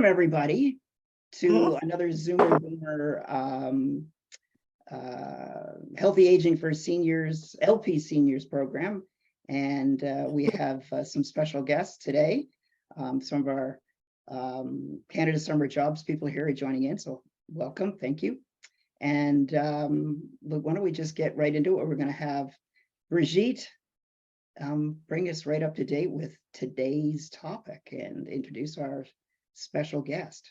Welcome everybody to another Zoomer Boomer Healthy Aging for Seniors, LP Seniors program. And we have some special guests today. Some of our Canada Summer Jobs people here are joining in, so welcome, thank you. And why don't we just get right into it? We're going to have Brigitte bring us right up to date with today's topic and introduce our special guest.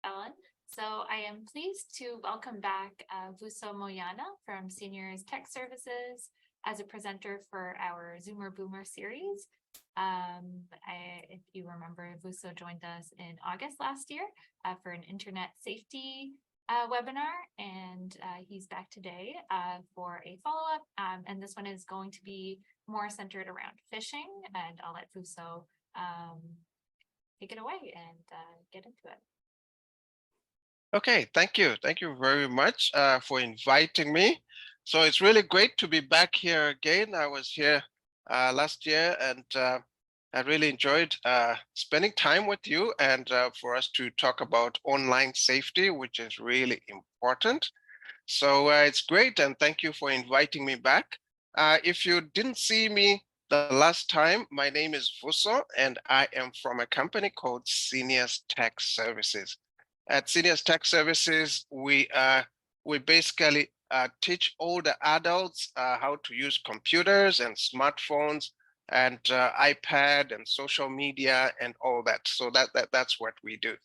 Ellen. So I am pleased to welcome back Vuso Moyana from Seniors Tech Services as a presenter for our Zoomer Boomer series. If you remember, Vuso joined us in August last year for an internet safety webinar, and he's back today for a follow-up, and this one is going to be more centered around phishing, and I'll let Vuso take it away and get into it. Okay, thank you. Thank you very much for inviting me. So it's really great to be back here again. I was here last year, and I really enjoyed spending time with you and for us to talk about online safety, which is really important. So it's great, and thank you for inviting me back. If you didn't see me the last time, my name is Vuso, and I am from a company called Seniors Tech Services. At Seniors Tech Services, we basically teach older adults how to use computers and smartphones and iPad and social media and all that. So that's what we do.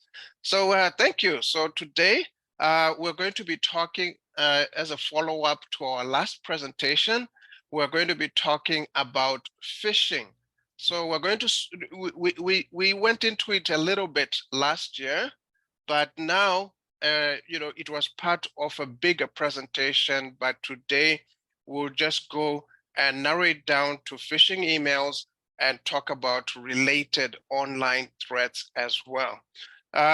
So thank you. So today we're going to be talking as a follow-up to our last presentation. We're going to be talking about phishing. So we're going to we went into it a little bit last year, but now it was part of a bigger presentation. But today we'll just go and narrow it down to phishing emails and talk about related online threats as well.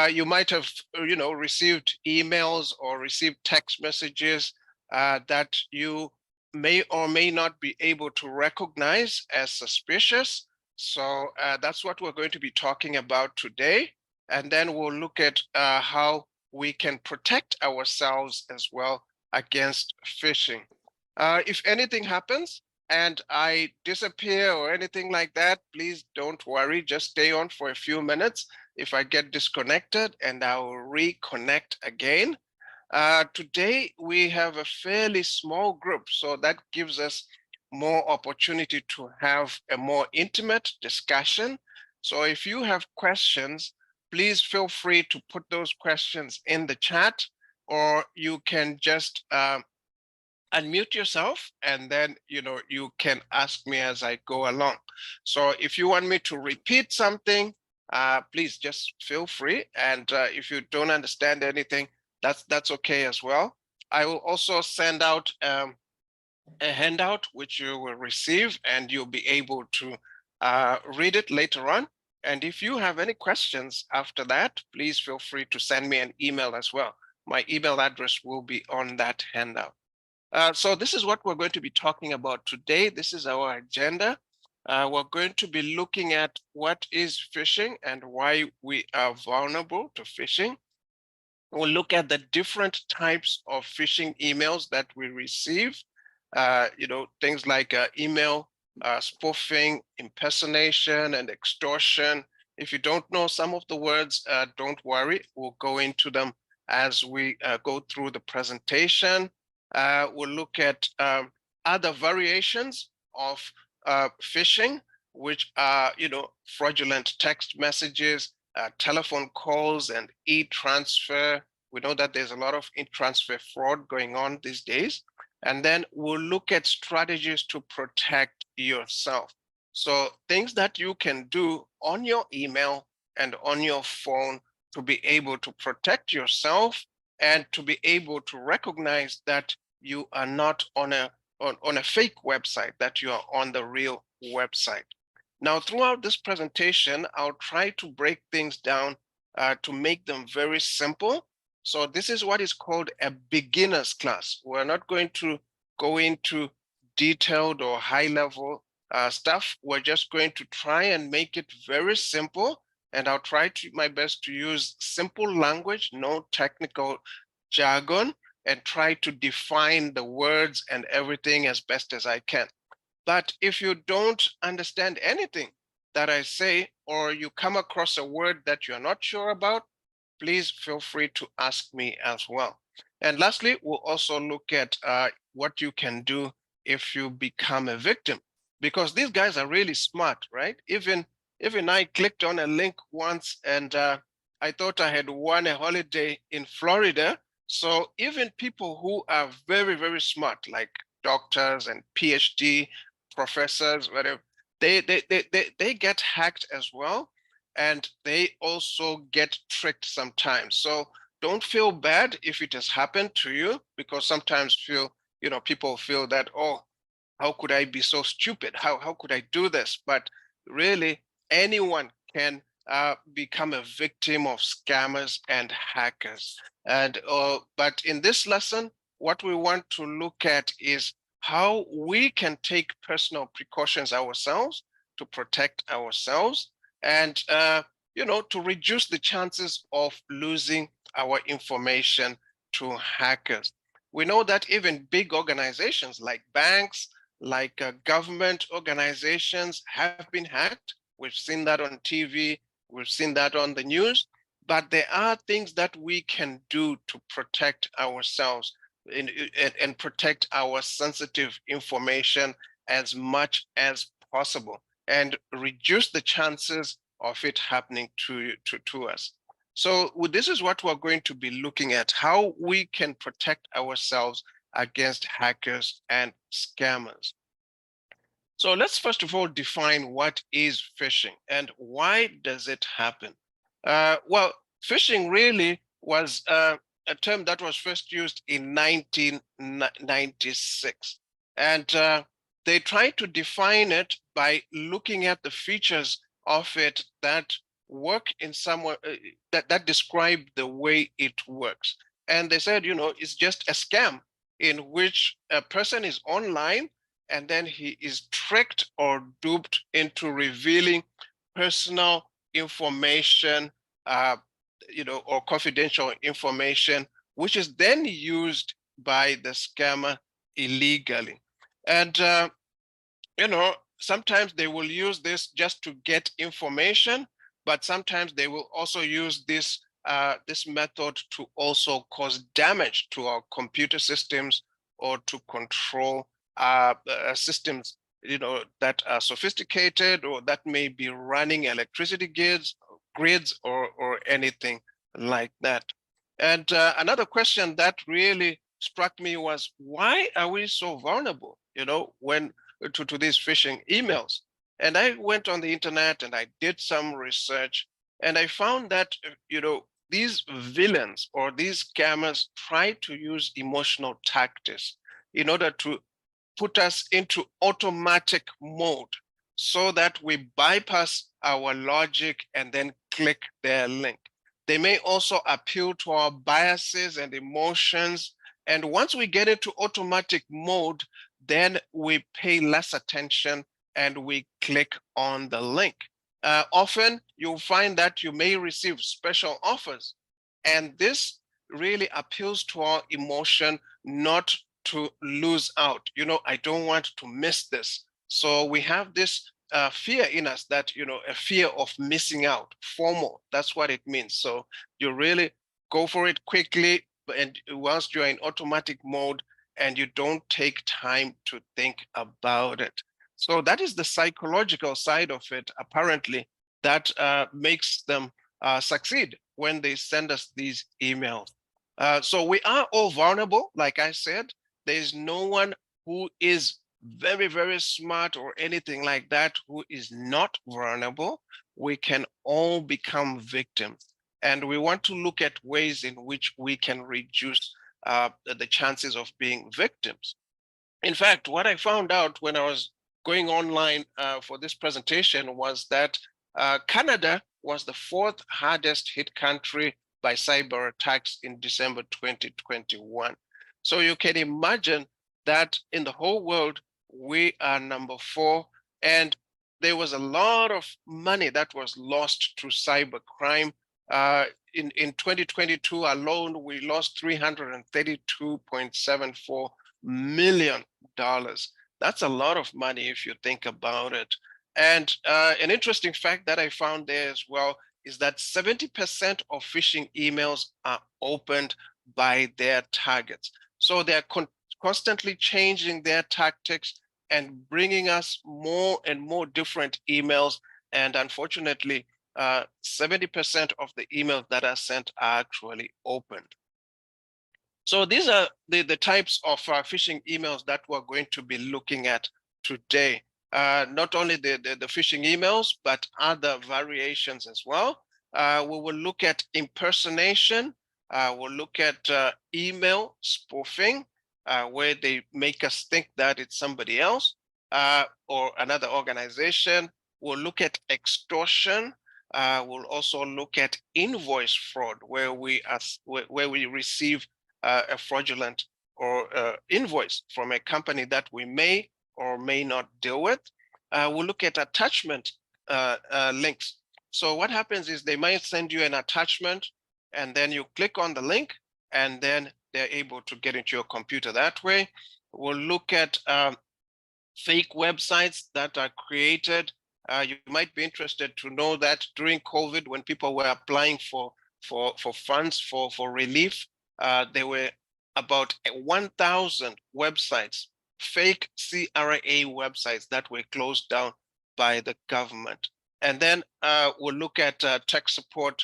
You might have, received emails or received text messages that you may or may not be able to recognize as suspicious. So that's what we're going to be talking about today. And then we'll look at how we can protect ourselves as well against phishing. If anything happens and I disappear or anything like that, please don't worry. Just stay on for a few minutes. If I get disconnected, and I'll reconnect again. Today, we have a fairly small group, so that gives us more opportunity to have a more intimate discussion. So if you have questions, please feel free to put those questions in the chat, or you can just unmute yourself, and then you can ask me as I go along. So if you want me to repeat something, please just feel free. And if you don't understand anything, that's okay as well. I will also send out a handout which you will receive, and you'll be able to read it later on. And if you have any questions after that, please feel free to send me an email as well. My email address will be on that handout. So this is what we're going to be talking about today. This is our agenda. We're going to be looking at what is phishing and why we are vulnerable to phishing. We'll look at the different types of phishing emails that we receive. Things like email spoofing, impersonation, and extortion. If you don't know some of the words, don't worry. We'll go into them as we go through the presentation. We'll look at other variations of phishing, which are, fraudulent text messages, telephone calls, and e-transfer. We know that there's a lot of e-transfer fraud going on these days. And then we'll look at strategies to protect yourself. So things that you can do on your email and on your phone to be able to protect yourself and to be able to recognize that you are not on a fake website, that you are on the real website. Now, throughout this presentation, I'll try to break things down to make them very simple. So this is what is called a beginner's class. We're not going to go into detailed or high-level stuff. We're just going to try and make it very simple and I'll try my best to use simple language, no technical jargon, and try to define the words and everything as best as I can. But if you don't understand anything that I say, or you come across a word that you're not sure about, please feel free to ask me as well. And lastly, we'll also look at what you can do if you become a victim, because these guys are really smart, right? Even I clicked on a link once and I thought I had won a holiday in Florida. So even people who are very, very smart, like doctors and PhD professors, whatever, they get hacked as well, and they also get tricked sometimes. So don't feel bad if it has happened to you, because sometimes people feel that, oh, how could I be so stupid? How could I do this? But really, anyone can become a victim of scammers and hackers. And but in this lesson, what we want to look at is how we can take personal precautions ourselves to protect ourselves, and to reduce the chances of losing our information to hackers. We know that even big organizations like banks, like government organizations have been hacked. We've seen that on TV, we've seen that on the news, but there are things that we can do to protect ourselves and protect our sensitive information as much as possible, and reduce the chances of it happening to us. So this is what we're going to be looking at, how we can protect ourselves against hackers and scammers. So let's first of all define what is phishing and why does it happen. Well, phishing really was a term that was first used in 1996. And they tried to define it by looking at the features of it that work in some way, that describe the way it works. And they said, it's just a scam in which a person is online and then he is tricked or duped into revealing personal information, or confidential information, which is then used by the scammer illegally. And sometimes they will use this just to get information, but sometimes they will also use this method to also cause damage to our computer systems or to control systems that are sophisticated or that may be running electricity grids or anything like that. And another question that really struck me was, why are we so vulnerable, when to these phishing emails? And I went on the internet and I did some research, and I found that, these villains or these scammers try to use emotional tactics in order to put us into automatic mode so that we bypass our logic and then click their link. They may also appeal to our biases and emotions. And once we get into automatic mode, then we pay less attention and we click on the link. Often you'll find that you may receive special offers, and this really appeals to our emotion not to lose out. I don't want to miss this. So we have this fear in us that, a fear of missing out, FOMO, that's what it means. So you really go for it quickly, and whilst you're in automatic mode, and you don't take time to think about it. So that is the psychological side of it, apparently, that makes them succeed when they send us these emails. So we are all vulnerable, like I said. There is no one who is very, very smart or anything like that who is not vulnerable. We can all become victims. And we want to look at ways in which we can reduce the chances of being victims. In fact, what I found out when I was going online for this presentation was that Canada was the fourth hardest hit country by cyber attacks in December 2021. So you can imagine that in the whole world, we are number 4. And there was a lot of money that was lost to cybercrime. In 2022 alone, we lost $332.74 million. That's a lot of money if you think about it. And an interesting fact that I found there as well is that 70% of phishing emails are opened by their targets. So they're constantly changing their tactics and bringing us more and more different emails. And unfortunately, 70% of the emails that are sent are actually opened. So these are the types of phishing emails that we're going to be looking at today. Not only the phishing emails, but other variations as well. We will look at impersonation. We'll look at email spoofing, where they make us think that it's somebody else or another organization. We'll look at extortion. We'll also look at invoice fraud, where we receive a fraudulent or invoice from a company that we may or may not deal with. We'll look at attachment links. So what happens is they might send you an attachment, and then you click on the link, and then they're able to get into your computer that way. We'll look at fake websites that are created. You might be interested to know that during COVID, when people were applying for funds for relief, there were about 1,000 websites, fake CRA websites that were closed down by the government. And then we'll look at tech support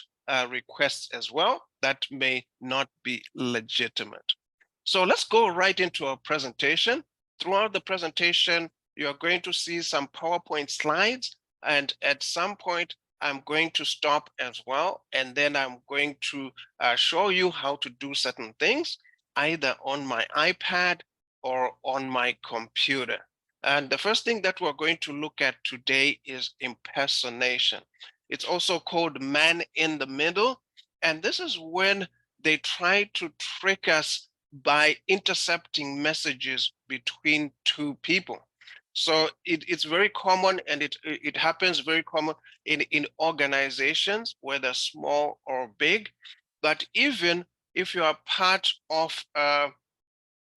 requests as well that may not be legitimate. So let's go right into our presentation. Throughout the presentation, you're going to see some PowerPoint slides, and at some point, I'm going to stop as well, and then I'm going to show you how to do certain things, either on my iPad or on my computer. And the first thing that we're going to look at today is impersonation. It's also called man in the middle, and this is when they try to trick us by intercepting messages between two people. So it's very common, and it happens very common in organizations, whether small or big. But even if you are part of a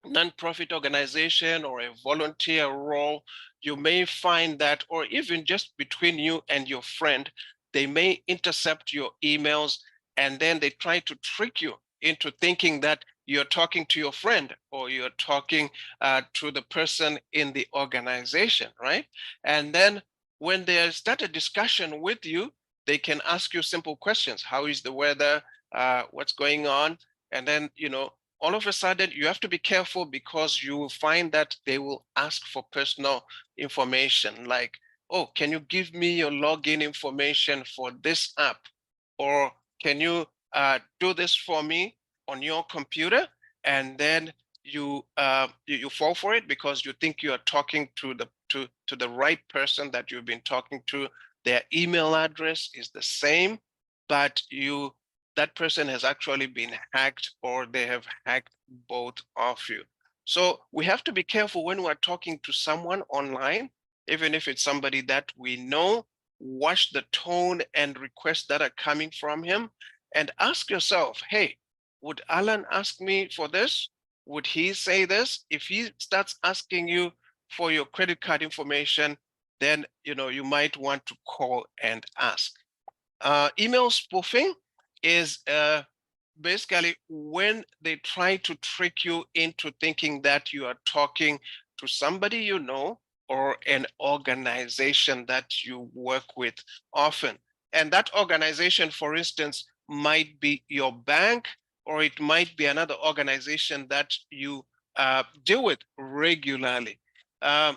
nonprofit organization or a volunteer role, you may find that, or even just between you and your friend, they may intercept your emails, and then they try to trick you into thinking that you're talking to your friend or you're talking to the person in the organization, right? And then when they start a discussion with you, they can ask you simple questions. How is the weather? What's going on? And then, all of a sudden you have to be careful, because you will find that they will ask for personal information, like, oh, can you give me your login information for this app? Or can you do this for me on your computer? And then you fall for it because you think you are talking to the right person that you've been talking to. Their email address is the same, but that person has actually been hacked, or they have hacked both of you. So we have to be careful when we're talking to someone online, even if it's somebody that we know. Watch the tone and requests that are coming from him, and ask yourself, hey, would Alan ask me for this? Would he say this? If he starts asking you for your credit card information, then you might want to call and ask. Email spoofing is basically when they try to trick you into thinking that you are talking to somebody you know, or an organization that you work with often. And that organization, for instance, might be your bank, or it might be another organization that you deal with regularly. And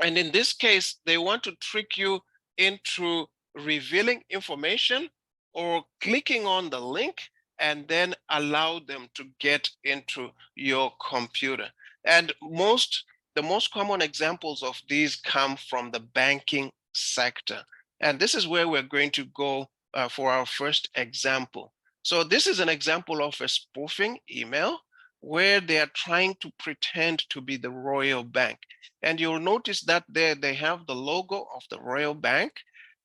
in this case, they want to trick you into revealing information or clicking on the link, and then allow them to get into your computer. And the most common examples of these come from the banking sector. And this is where we're going to go for our first example. So this is an example of a spoofing email where they are trying to pretend to be the Royal Bank. And you'll notice that there they have the logo of the Royal Bank.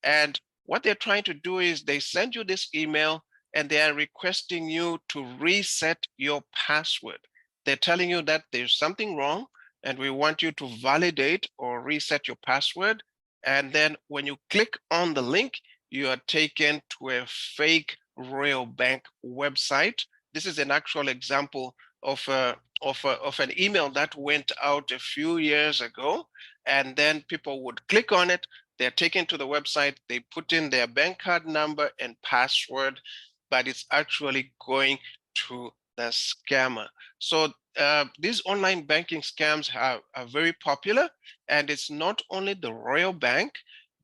And what they're trying to do is they send you this email and they are requesting you to reset your password. They're telling you that there's something wrong and we want you to validate or reset your password. And then when you click on the link, you are taken to a fake Royal Bank website. This is an actual example of an email that went out a few years ago, and then people would click on it. They're taken to the website. They put in their bank card number and password, but it's actually going to the scammer. So these online banking scams are very popular, and it's not only the Royal Bank,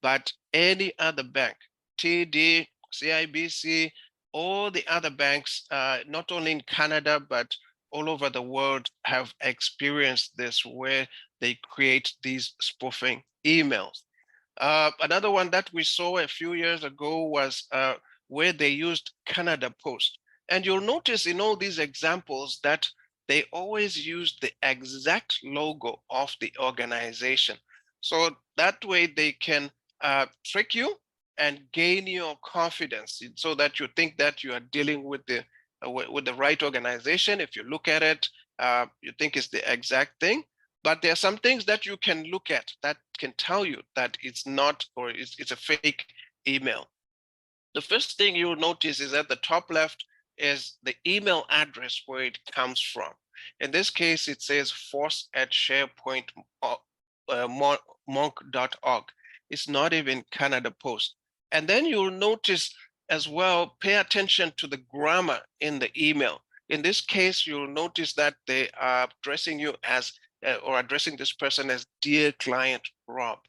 but any other bank, TD, CIBC, all the other banks, not only in Canada, but all over the world have experienced this, where they create these spoofing emails. Another one that we saw a few years ago was where they used Canada Post. And you'll notice in all these examples that they always use the exact logo of the organization. So that way they can trick you and gain your confidence so that you think that you are dealing with the right organization. If you look at it, you think it's the exact thing. But there are some things that you can look at that can tell you that it's not, or it's a fake email. The first thing you'll notice is at the top left is the email address where it comes from. In this case, it says force@sharepointmonk.org. It's not even Canada Post. And then you'll notice as well, pay attention to the grammar in the email. In this case, you'll notice that they are addressing you as, or addressing this person as Dear Client Rob.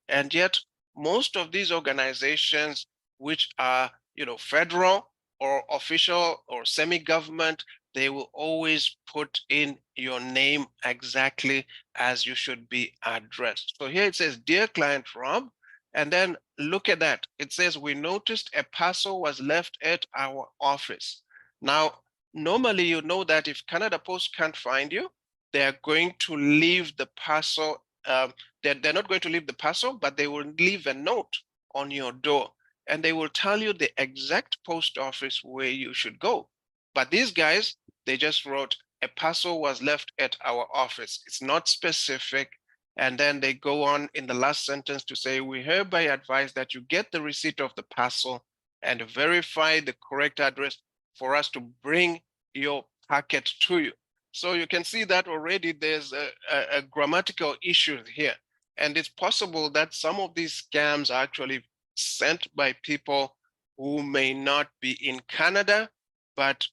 And yet, most of these organizations, which are, federal or official or semi-government, they will always put in your name exactly as you should be addressed. So here it says, Dear Client Rob, and then look at that. It says, we noticed a parcel was left at our office. Now, normally you know that if Canada Post can't find you, they're going to leave the parcel. They're not going to leave the parcel, but they will leave a note on your door, and they will tell you the exact post office where you should go. But these guys, they just wrote, a parcel was left at our office. It's not specific. And then they go on in the last sentence to say, we hereby advise that you get the receipt of the parcel and verify the correct address for us to bring your packet to you. So you can see that already there's a grammatical issue here. And it's possible that some of these scams are actually sent by people who may not be in Canada, but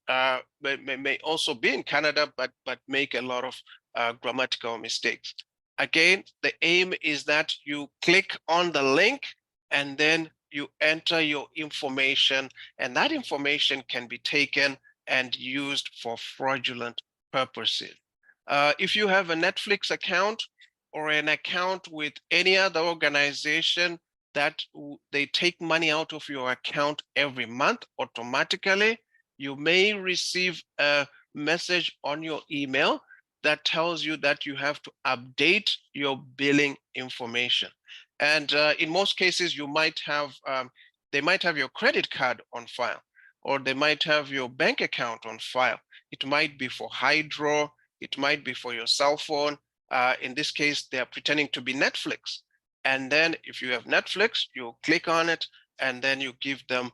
may also be in Canada, but make a lot of grammatical mistakes. Again, the aim is that you click on the link and then you enter your information, and that information can be taken and used for fraudulent purposes. If you have a Netflix account or an account with any other organization that they take money out of your account every month automatically, you may receive a message on your email that tells you that you have to update your billing information. And in most cases, you might have, they might have your credit card on file, or they might have your bank account on file. It might be for Hydro, it might be for your cell phone. In this case, they are pretending to be Netflix. And then if you have Netflix, you click on it and then you give them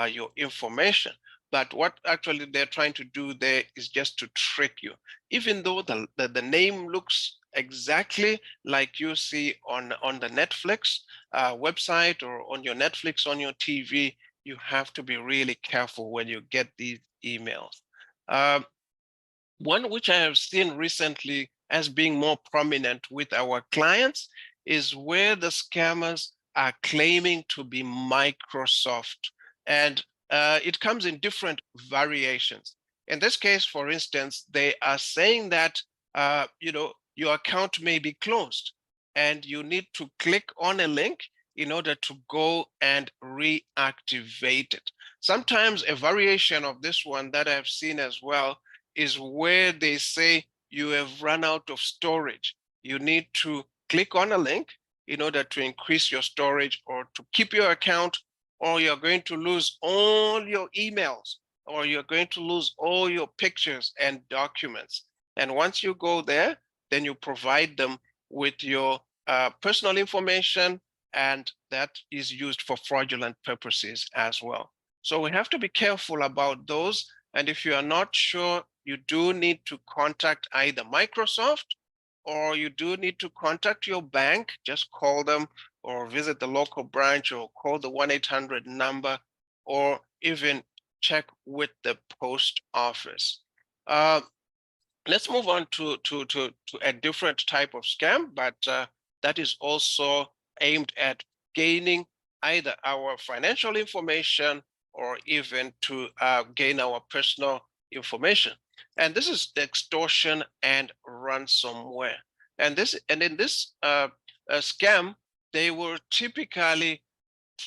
your information. But what actually they're trying to do there is just to trick you. Even though the name looks exactly like you see on the Netflix website or on your Netflix on your TV, you have to be really careful when you get these emails. One which I have seen recently as being more prominent with our clients is where the scammers are claiming to be Microsoft. And it comes in different variations. In this case, for instance, they are saying that your account may be closed and you need to click on a link in order to go and reactivate it. Sometimes a variation of this one that I've seen as well is where they say you have run out of storage. You need to click on a link in order to increase your storage or to keep your account, or you're going to lose all your emails, or you're going to lose all your pictures and documents. And once you go there, then you provide them with your personal information, and that is used for fraudulent purposes as well. So we have to be careful about those. And if you are not sure, you do need to contact either Microsoft, or you do need to contact your bank. Just call them or visit the local branch or call the 1-800 number, or even check with the post office. Let's move on to a different type of scam, but that is also aimed at gaining either our financial information or even to gain our personal information. And this is the extortion and ransomware. And in this scam, they will typically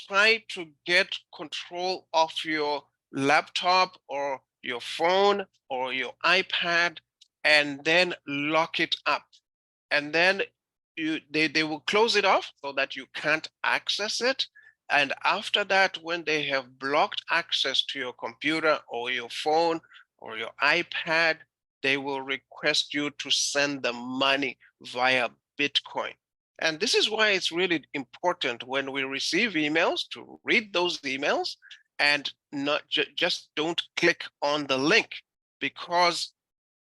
try to get control of your laptop or your phone or your iPad, and then lock it up. And then they will close it off so that you can't access it. And after that, when they have blocked access to your computer or your phone or your iPad, they will request you to send them money via Bitcoin. And this is why it's really important when we receive emails to read those emails and not just don't click on the link, because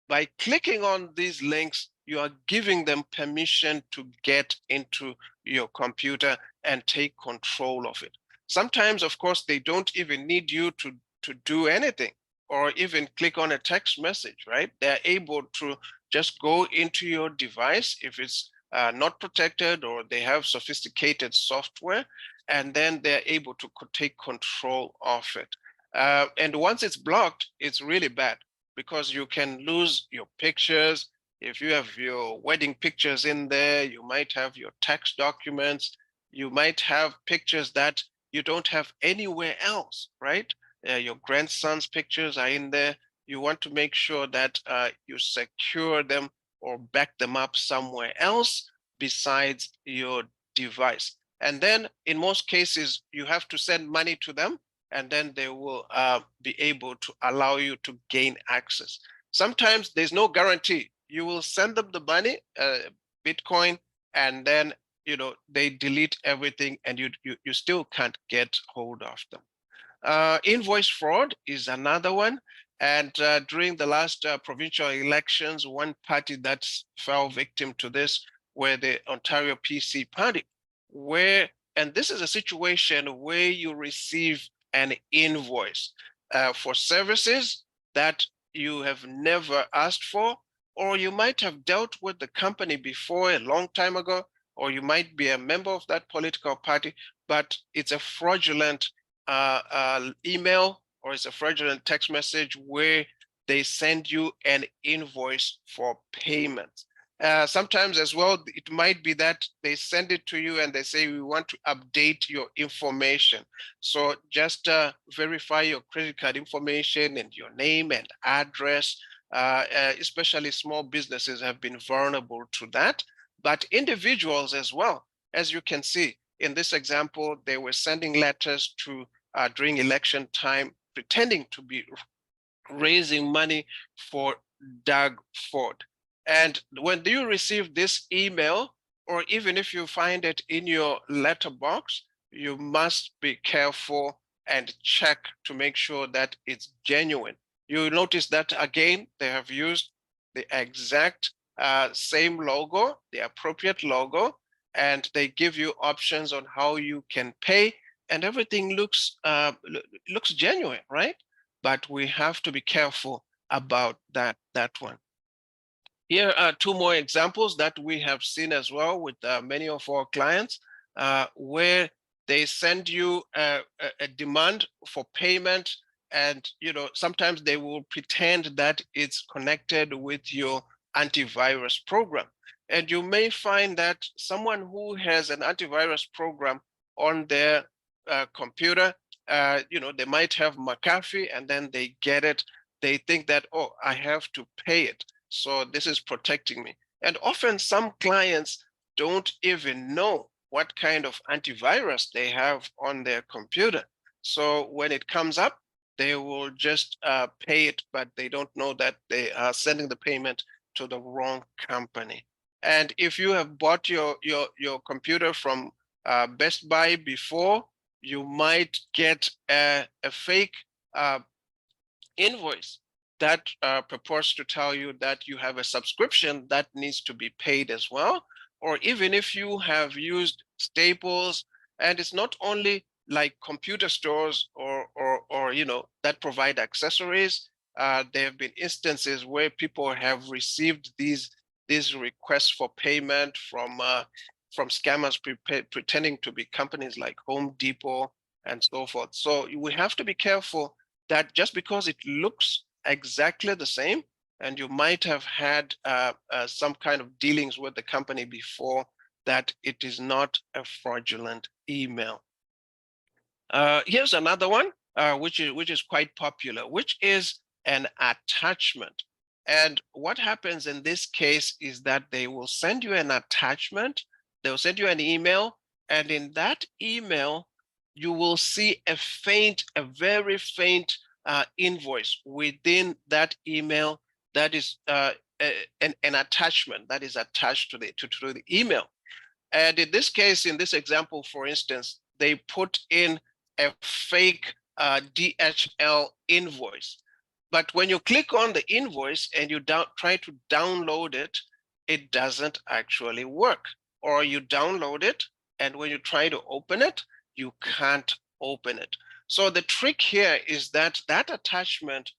by clicking on these links, you are giving them permission to get into your computer and take control of it. Sometimes, of course, they don't even need you to do anything or even click on a text message, right? They're able to just go into your device if it's not protected or they have sophisticated software, and then they're able to take control of it. And once it's blocked, it's really bad, because you can lose your pictures. If you have your wedding pictures in there, you might have your tax documents, you might have pictures that you don't have anywhere else, right? Your grandson's pictures are in there. You want to make sure that you secure them or back them up somewhere else besides your device. And then in most cases, you have to send money to them, and then they will be able to allow you to gain access. Sometimes there's no guarantee. You will send them the money, Bitcoin, and then they delete everything, and you still can't get hold of them. Invoice fraud is another one. And during the last provincial elections, one party that fell victim to this were the Ontario PC party, and this is a situation where you receive an invoice for services that you have never asked for, or you might have dealt with the company before a long time ago, or you might be a member of that political party, but it's a fraudulent email or it's a fraudulent text message where they send you an invoice for payment. Sometimes as well, it might be that they send it to you and they say, we want to update your information. So just verify your credit card information and your name and address. Especially small businesses have been vulnerable to that, but individuals as well. As you can see in this example, they were sending letters to during election time, pretending to be raising money for Doug Ford. And when you receive this email, or even if you find it in your letterbox, you must be careful and check to make sure that it's genuine. You notice that again, they have used the exact same logo, the appropriate logo, and they give you options on how you can pay, and everything looks genuine, right? But we have to be careful about that one. Here are two more examples that we have seen as well with many of our clients, where they send you a demand for payment, and sometimes they will pretend that it's connected with your antivirus program. And you may find that someone who has an antivirus program on their computer, they might have McAfee, and then they get it they think that, oh, I have to pay it, so this is protecting me. And often some clients don't even know what kind of antivirus they have on their computer. So when it comes up, they will just pay it, but they don't know that they are sending the payment to the wrong company. And if you have bought your computer from Best Buy before, you might get a fake invoice that purports to tell you that you have a subscription that needs to be paid as well. Or even if you have used Staples, and it's not only like computer stores or that provide accessories. There have been instances where people have received these requests for payment from scammers pretending to be companies like Home Depot and so forth. So we have to be careful that just because it looks exactly the same, and you might have had some kind of dealings with the company before, that it is not a fraudulent email. Here's another one, which is quite popular, which is an attachment. And what happens in this case is that they will send you an attachment, they'll send you an email, and in that email, you will see a very faint invoice within that email that is an attachment that is attached to the email. And in this case, in this example, for instance, they put in a fake DHL invoice. But when you click on the invoice and you try to download it, it doesn't actually work. Or you download it, and when you try to open it, you can't open it. So the trick here is that attachment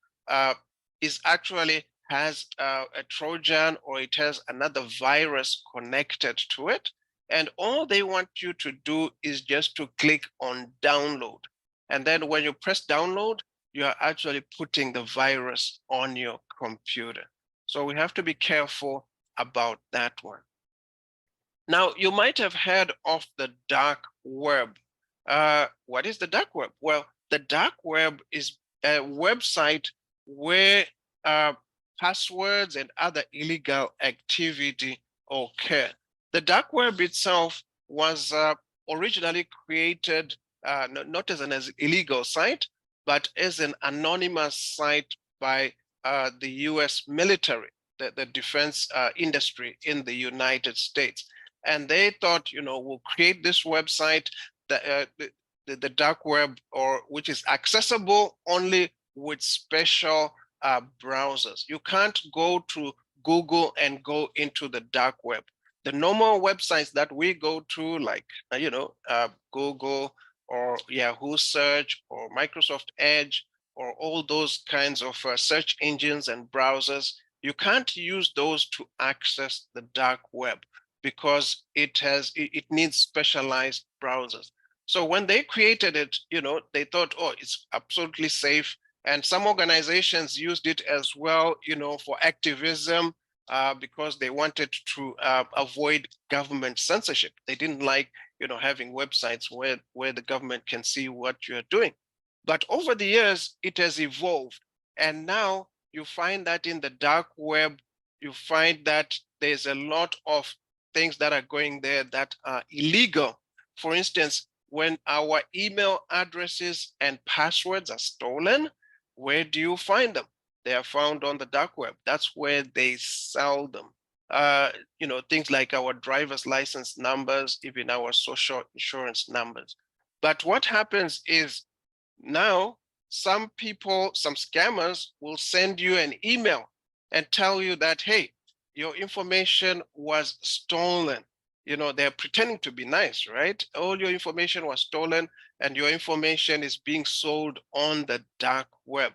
is actually has a Trojan, or it has another virus connected to it. And all they want you to do is just to click on download. And then when you press download, you are actually putting the virus on your computer. So we have to be careful about that one. Now, you might have heard of the dark web. What is the dark web? Well, the dark web is a website where passwords and other illegal activity occur. The dark web itself was originally created not as an illegal site, but as an anonymous site by the US military, the defense industry in the United States. And they thought, we'll create this website, the dark web, which is accessible only with special browsers. You can't go to Google and go into the dark web. The normal websites that we go to, like Google or Yahoo search or Microsoft Edge or all those kinds of search engines and browsers, you can't use those to access the dark web because it needs specialized browsers. So when they created it, they thought, oh, it's absolutely safe. And some organizations used it as well, for activism, because they wanted to avoid government censorship. They didn't like, having websites where the government can see what you're doing. But over the years, it has evolved. And now you find that in the dark web, you find that there's a lot of things that are going there that are illegal. For instance, when our email addresses and passwords are stolen, where do you find them? They are found on the dark web. That's where they sell them. Things like our driver's license numbers, even our social insurance numbers. But what happens is now some scammers will send you an email and tell you that, hey, your information was stolen. They're pretending to be nice, right? All your information was stolen and your information is being sold on the dark web.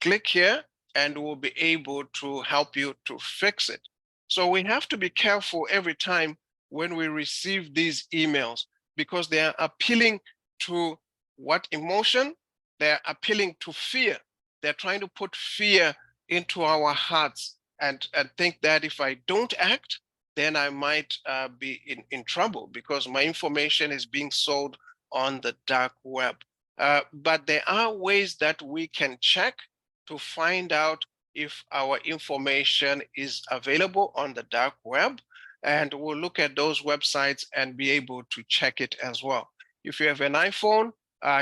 Click here and we'll be able to help you to fix it. So we have to be careful every time when we receive these emails, because they are appealing to what emotion? They're appealing to fear. They're trying to put fear into our hearts and think that if I don't act, then I might be in trouble because my information is being sold on the dark web. But there are ways that we can check to find out if our information is available on the dark web. And we'll look at those websites and be able to check it as well. If you have an iPhone,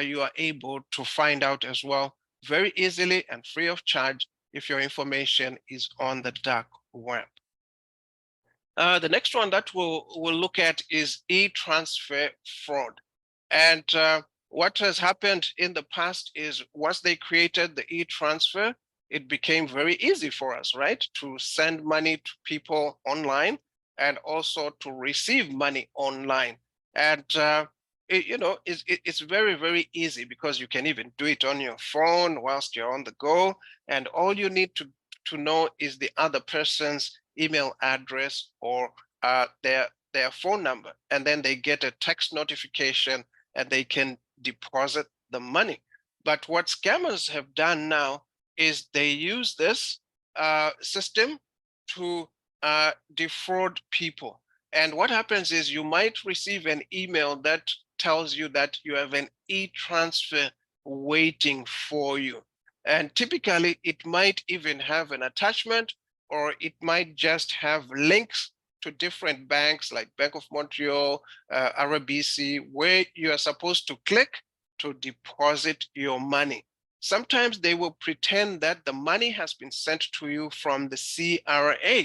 you are able to find out as well very easily and free of charge if your information is on the dark web. The next one that we'll look at is e-transfer fraud. And what has happened in the past is once they created the e-transfer, it became very easy for us, right? To send money to people online and also to receive money online. And it's very, very easy because you can even do it on your phone whilst you're on the go. And all you need to know is the other person's email address or their phone number. And then they get a text notification and they can deposit the money. But what scammers have done now is they use this system to defraud people. And what happens is you might receive an email that tells you that you have an e-transfer waiting for you. And typically it might even have an attachment, or it might just have links to different banks like Bank of Montreal, RBC, where you are supposed to click to deposit your money. Sometimes they will pretend that the money has been sent to you from the CRA.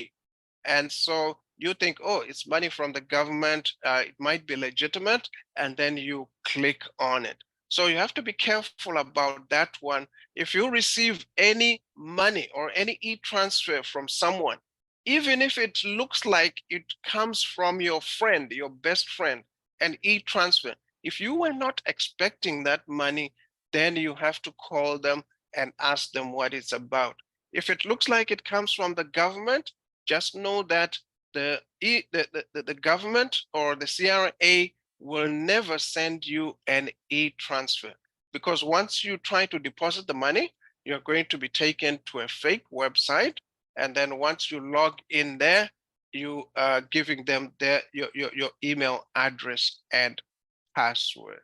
And so you think, oh, it's money from the government, it might be legitimate, and then you click on it. So you have to be careful about that one. If you receive any money or any e-transfer from someone, even if it looks like it comes from your friend, your best friend, an e-transfer, if you were not expecting that money, then you have to call them and ask them what it's about. If it looks like it comes from the government, just know that the government or the CRA will never send you an e-transfer, because once you try to deposit the money, you're going to be taken to a fake website. And then once you log in there, you are giving them your email address and password.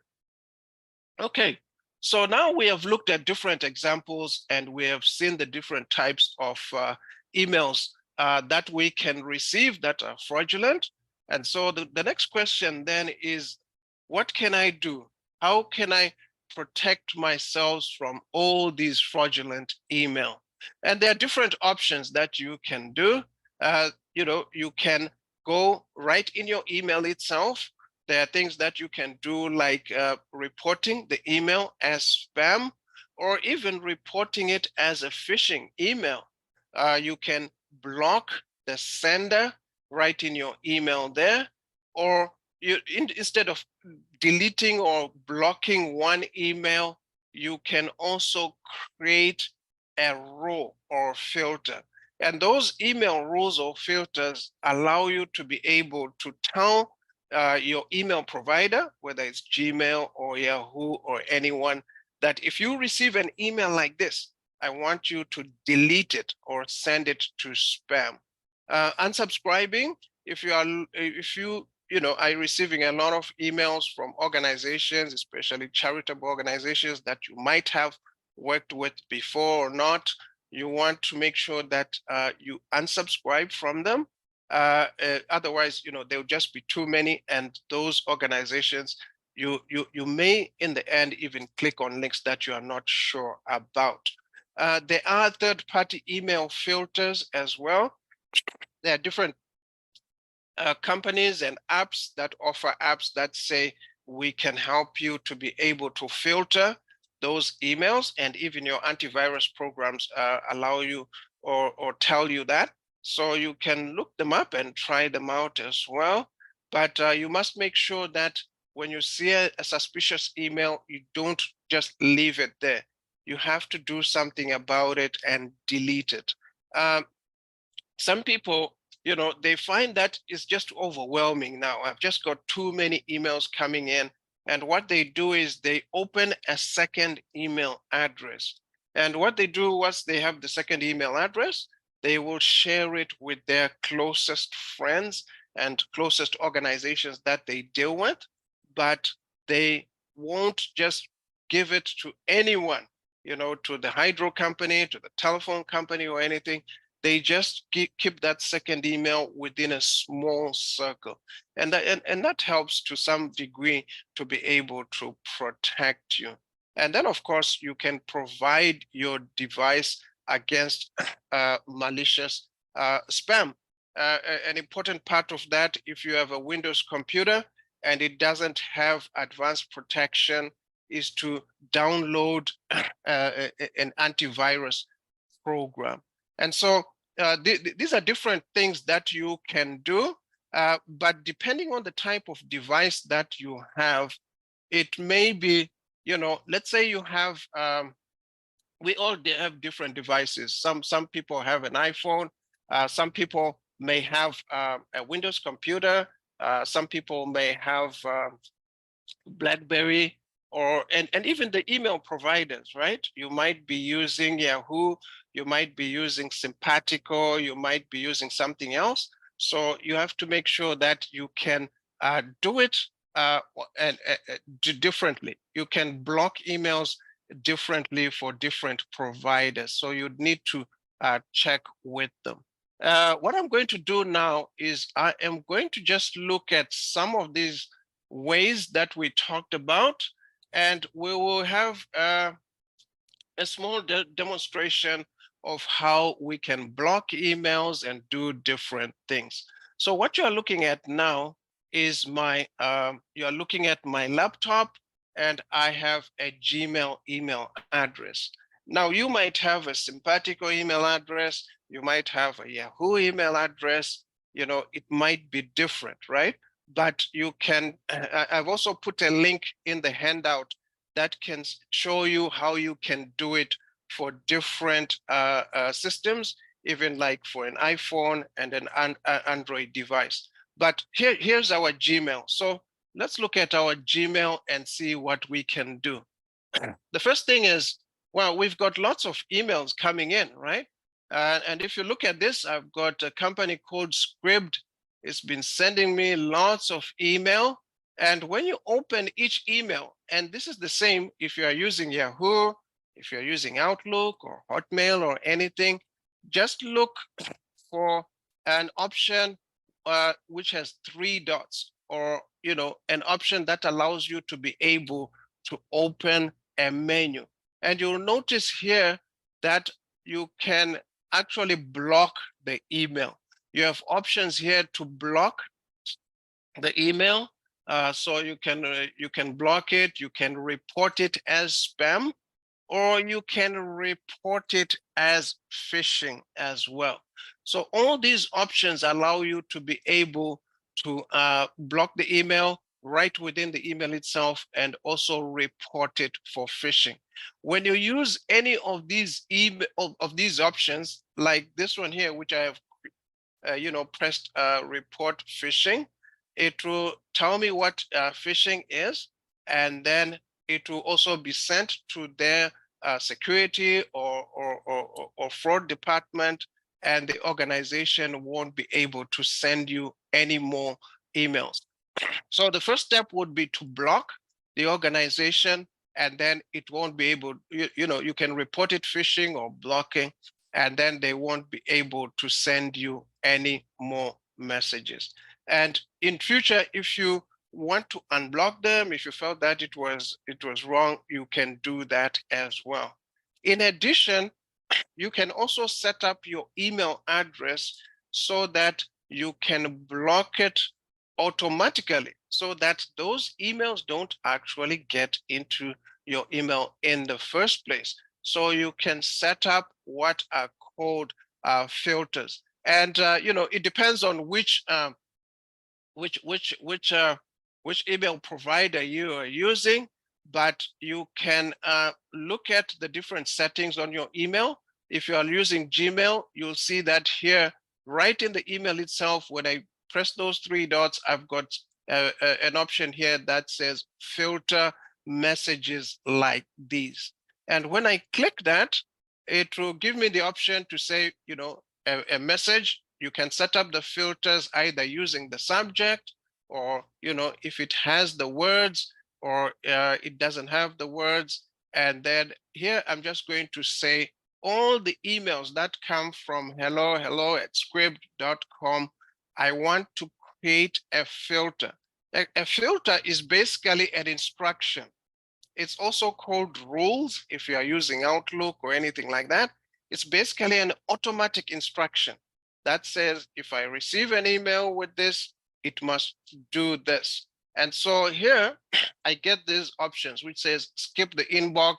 Okay, so now we have looked at different examples and we have seen the different types of emails that we can receive that are fraudulent. And so the next question then is, what can I do? How can I protect myself from all these fraudulent email? And there are different options that you can do. You can go right in your email itself. There are things that you can do like reporting the email as spam, or even reporting it as a phishing email. You can block the sender right in your email there, or instead of deleting or blocking one email, you can also create a rule or filter. And those email rules or filters allow you to be able to tell your email provider, whether it's Gmail or Yahoo or anyone, that if you receive an email like this, I want you to delete it or send it to spam. Unsubscribing, if you are receiving a lot of emails from organizations, especially charitable organizations that you might have worked with before or not, you want to make sure that you unsubscribe from them. Otherwise, there'll just be too many, and those organizations, you may in the end even click on links that you are not sure about. There are third-party email filters as well. There are different companies and apps that offer apps that say we can help you to be able to filter those emails, and even your antivirus programs allow you or tell you that. So you can look them up and try them out as well. But you must make sure that when you see a suspicious email, you don't just leave it there. You have to do something about it and delete it. Some people, they find that it's just overwhelming now. I've just got too many emails coming in. And what they do is they open a second email address. And what they do once they have the second email address, they will share it with their closest friends and closest organizations that they deal with, but they won't just give it to anyone. to the hydro company, to the telephone company or anything. They just keep that second email within a small circle. And that helps to some degree to be able to protect you. And then, of course, you can provide your device against malicious spam. An important part of that, if you have a Windows computer and it doesn't have advanced protection, is to download an antivirus program. And so these are different things that you can do, but depending on the type of device that you have, it may be, let's say you have, we all have different devices. Some people have an iPhone, some people may have a Windows computer, some people may have BlackBerry, and even the email providers, right? You might be using Yahoo, you might be using Simpatico, you might be using something else. So you have to make sure that you can do it differently. You can block emails differently for different providers. So you'd need to check with them. What I'm going to do now is I am going to just look at some of these ways that we talked about, and we will have a small demonstration of how we can block emails and do different things. So what you are looking at now is you are looking at my laptop, and I have a Gmail email address. Now you might have a Simpatico email address, you might have a Yahoo email address, it might be different, right? But you can, I've also put a link in the handout that can show you how you can do it for different systems, even like for an iPhone and an Android device. But here's our Gmail. So let's look at our Gmail and see what we can do. The first thing is, well, we've got lots of emails coming in, right? And if you look at this, I've got a company called Scribd. It's been sending me lots of email. And when you open each email, and this is the same if you are using Yahoo, if you're using Outlook or Hotmail or anything, just look for an option which has 3 dots, or an option that allows you to be able to open a menu. And you'll notice here that you can actually block the email. You have options here to block the email. So you can block it, you can report it as spam, or you can report it as phishing as well. So all these options allow you to be able to block the email right within the email itself, and also report it for phishing. When you use any of these these options, like this one here, which I have pressed report phishing, it will tell me what phishing is, and then it will also be sent to their security or fraud department, and the organization won't be able to send you any more emails. So the first step would be to block the organization, and then it won't be able, you can report it phishing or blocking, and then they won't be able to send you any more messages. And in future, if you want to unblock them, if you felt that it was wrong, you can do that as well. In addition, you can also set up your email address so that you can block it automatically, so that those emails don't actually get into your email in the first place. So you can set up what are called filters. And it depends on which email provider you are using, but you can look at the different settings on your email. If you are using Gmail, you'll see that here, right in the email itself, when I press those 3 dots, I've got an option here that says filter messages like these. And when I click that, it will give me the option to say, a message. You can set up the filters either using the subject, or if it has the words, or it doesn't have the words, And then here, I'm just going to say all the emails that come from hello@script.com. I want to create a filter. A filter is basically an instruction. It's also called rules if you are using Outlook or anything like that. It's basically an automatic instruction that says, if I receive an email with this, it must do this. And so here I get these options, which says skip the inbox.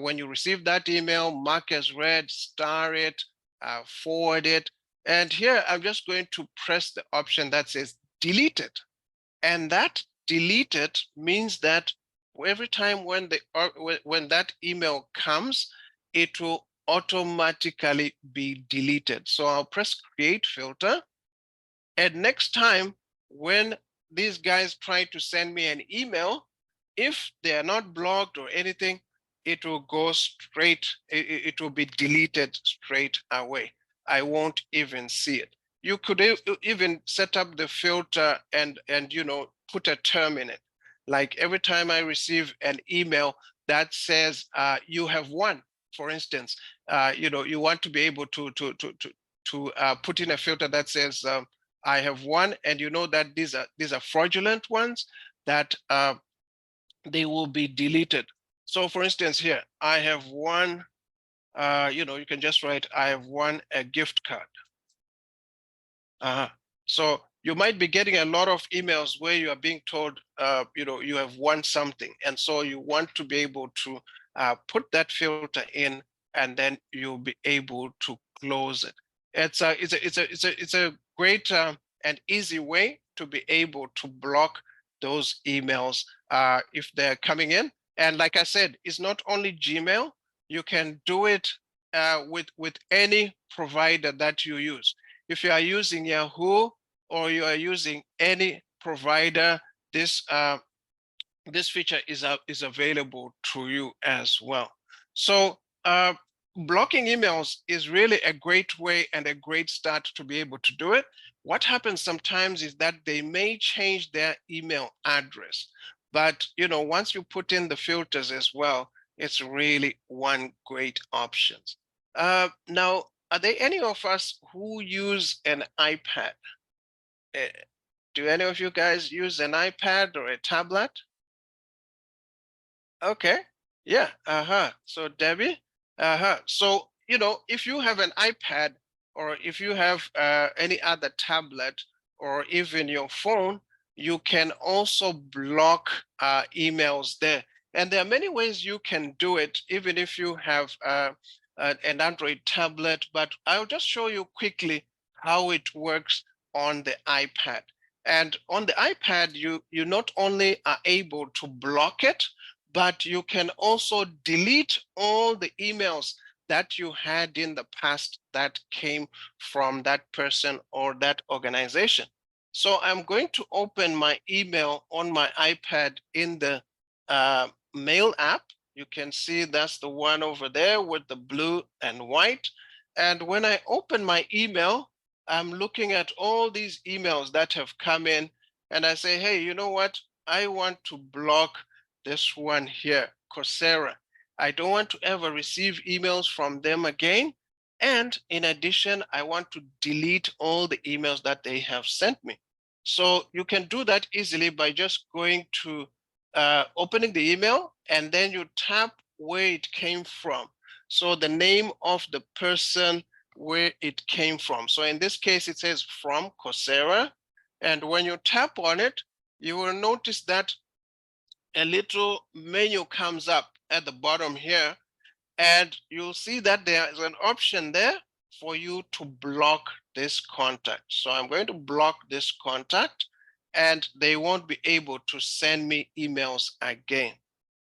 When you receive that email, mark as read, star it, forward it. And here I'm just going to press the option that says delete it. And that delete it means that every time when that email comes, it will automatically be deleted. So I'll press create filter. And next time when these guys try to send me an email, if they are not blocked or anything, it will go straight, it will be deleted straight away. I won't even see it. You could even set up the filter and put a term in it. Like every time I receive an email that says you have won, for instance, you want to be able to put in a filter that says I have won, and you know that these are fraudulent ones that they will be deleted. So for instance, here I have won, you can just write I have won a gift card. So you might be getting a lot of emails where you are being told, you have won something, and so you want to be able to put that filter in, and then you'll be able to close it. It's a great and easy way to be able to block those emails if they're coming in. And like I said, it's not only Gmail. You can do it with any provider that you use. If you are using Yahoo or you are using any provider, this feature is available to you as well. So blocking emails is really a great way and a great start to be able to do it. What happens sometimes is that they may change their email address, but once you put in the filters as well, it's really one great option. Now, are there any of us who use an iPad? Do any of you guys use an iPad or a tablet? Okay. Yeah. So Debbie, so if you have an iPad or if you have any other tablet or even your phone, you can also block emails there. And there are many ways you can do it, even if you have an Android tablet. But I'll just show you quickly how it works on the iPad. And on the iPad, you not only are able to block it, but you can also delete all the emails that you had in the past that came from that person or that organization. So I'm going to open my email on my iPad in the Mail app. You can see that's the one over there with the blue and white. And when I open my email, I'm looking at all these emails that have come in, and I say, hey, you know what? I want to block this one here, Coursera. I don't want to ever receive emails from them again. And in addition, I want to delete all the emails that they have sent me. So you can do that easily by just going to opening the email, and then you tap where it came from. So the name of the person where it came from. So in this case, it says from Coursera. And when you tap on it, you will notice that a little menu comes up at the bottom here, and you'll see that there is an option there for you to block this contact. So I'm going to block this contact, and they won't be able to send me emails again.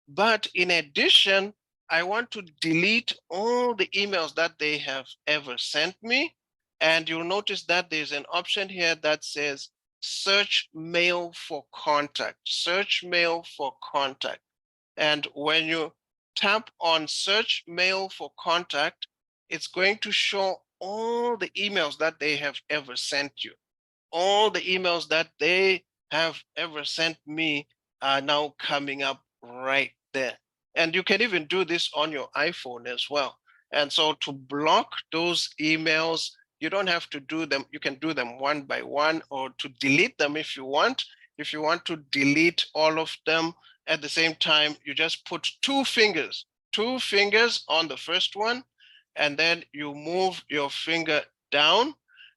But in addition, I want to delete all the emails that they have ever sent me. And you'll notice that there's an option here that says search mail for contact, search mail for contact. And when you tap on search mail for contact, it's going to show all the emails that they have ever sent you. All the emails that they have ever sent me are now coming up right there. And you can even do this on your iPhone as well. And so to block those emails, you don't have to do them. You can do them one by one, or to delete them if you want. If you want to delete all of them at the same time, you just put two fingers on the first one, and then you move your finger down,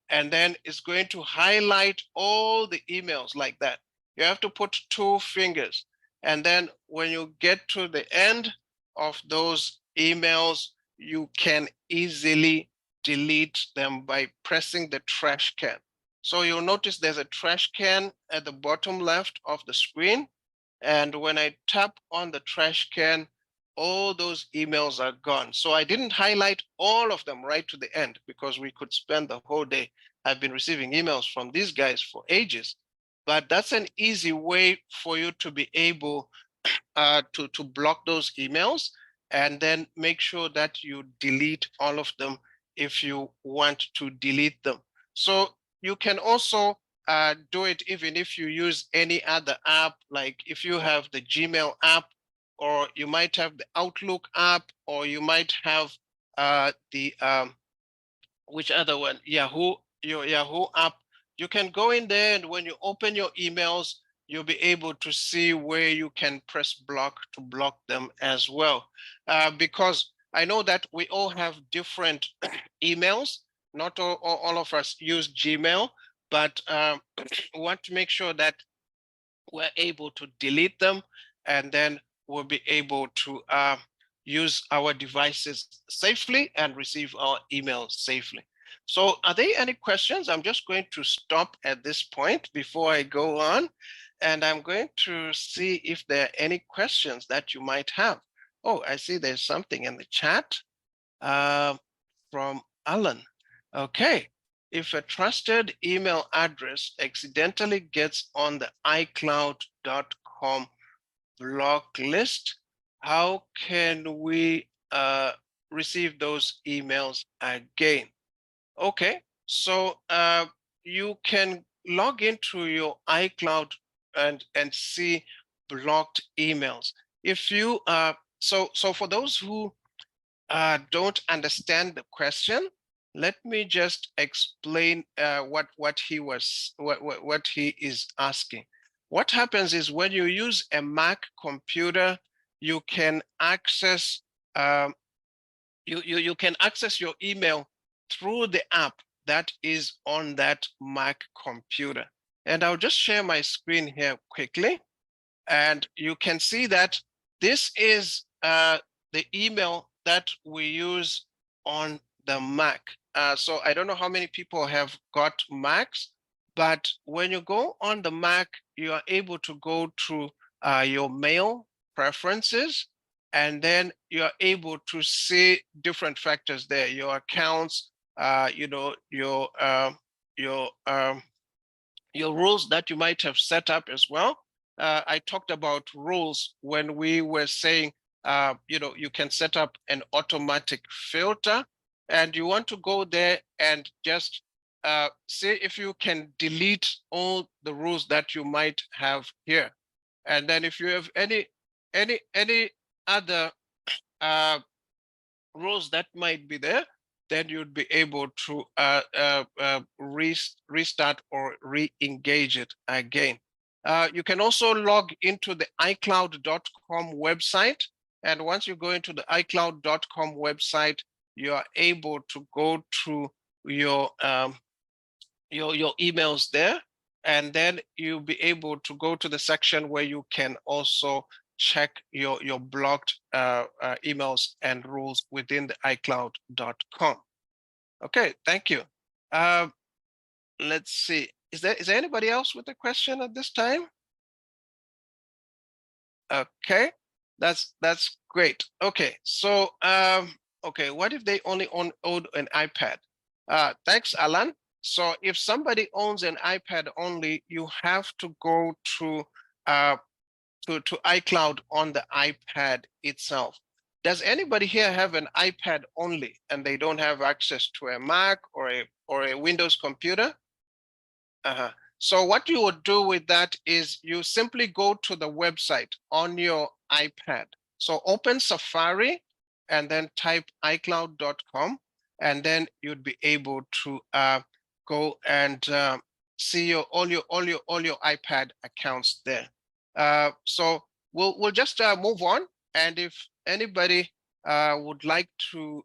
and then it's going to highlight all the emails like that. You have to put two fingers. And then when you get to the end of those emails, you can easily delete them by pressing the trash can. So you'll notice there's a trash can at the bottom left of the screen. And when I tap on the trash can, all those emails are gone. So I didn't highlight all of them right to the end because we could spend the whole day. I've been receiving emails from these guys for ages, but that's an easy way for you to be able to block those emails, and then make sure that you delete all of them if you want to delete them. So you can also do it even if you use any other app, like if you have the Gmail app, or you might have the Outlook app, or you might have the which other one? Yahoo, your Yahoo app. You can go in there, and when you open your emails, you'll be able to see where you can press block to block them as well. Because I know that we all have different emails. Not all of us use Gmail, but we want to make sure that we're able to delete them, and then we'll be able to use our devices safely and receive our emails safely. So are there any questions? I'm just going to stop at this point before I go on, and I'm going to see if there are any questions that you might have. Oh, I see there's something in the chat from Alan. Okay. If a trusted email address accidentally gets on the iCloud.com block list, how can we receive those emails again? Okay, so you can log into your iCloud and see blocked emails. If you so for those who don't understand the question, let me just explain what he is asking. What happens is when you use a Mac computer, you can access you can access your email through the app that is on that Mac computer. And I'll just share my screen here quickly, and you can see that this is the email that we use on the Mac. So I don't know how many people have got Macs, but when you go on the Mac, you are able to go to your mail preferences, and then you are able to see different factors there, your accounts, your rules that you might have set up as well. I talked about rules when we were saying, you can set up an automatic filter, and you want to go there and just see if you can delete all the rules that you might have here. And then if you have any other rules that might be there, then you'd be able to restart or re-engage it again. You can also log into the iCloud.com website. And once you go into the iCloud.com website, you are able to go to your emails there. And then you'll be able to go to the section where you can also check your blocked emails and rules within the iCloud.com. Okay, thank you. Let's see. Is there anybody else with a question at this time? Okay, that's great. Okay, so okay, what if they only own an iPad? Thanks, Alan. So if somebody owns an iPad only, you have to go to iCloud on the iPad itself. Does anybody here have an iPad only and they don't have access to a Mac or a Windows computer? So what you would do with that is you simply go to the website on your iPad. So open Safari and then type iCloud.com, and then you'd be able to go and see all your iPad accounts there. So we'll just move on, and if anybody would like to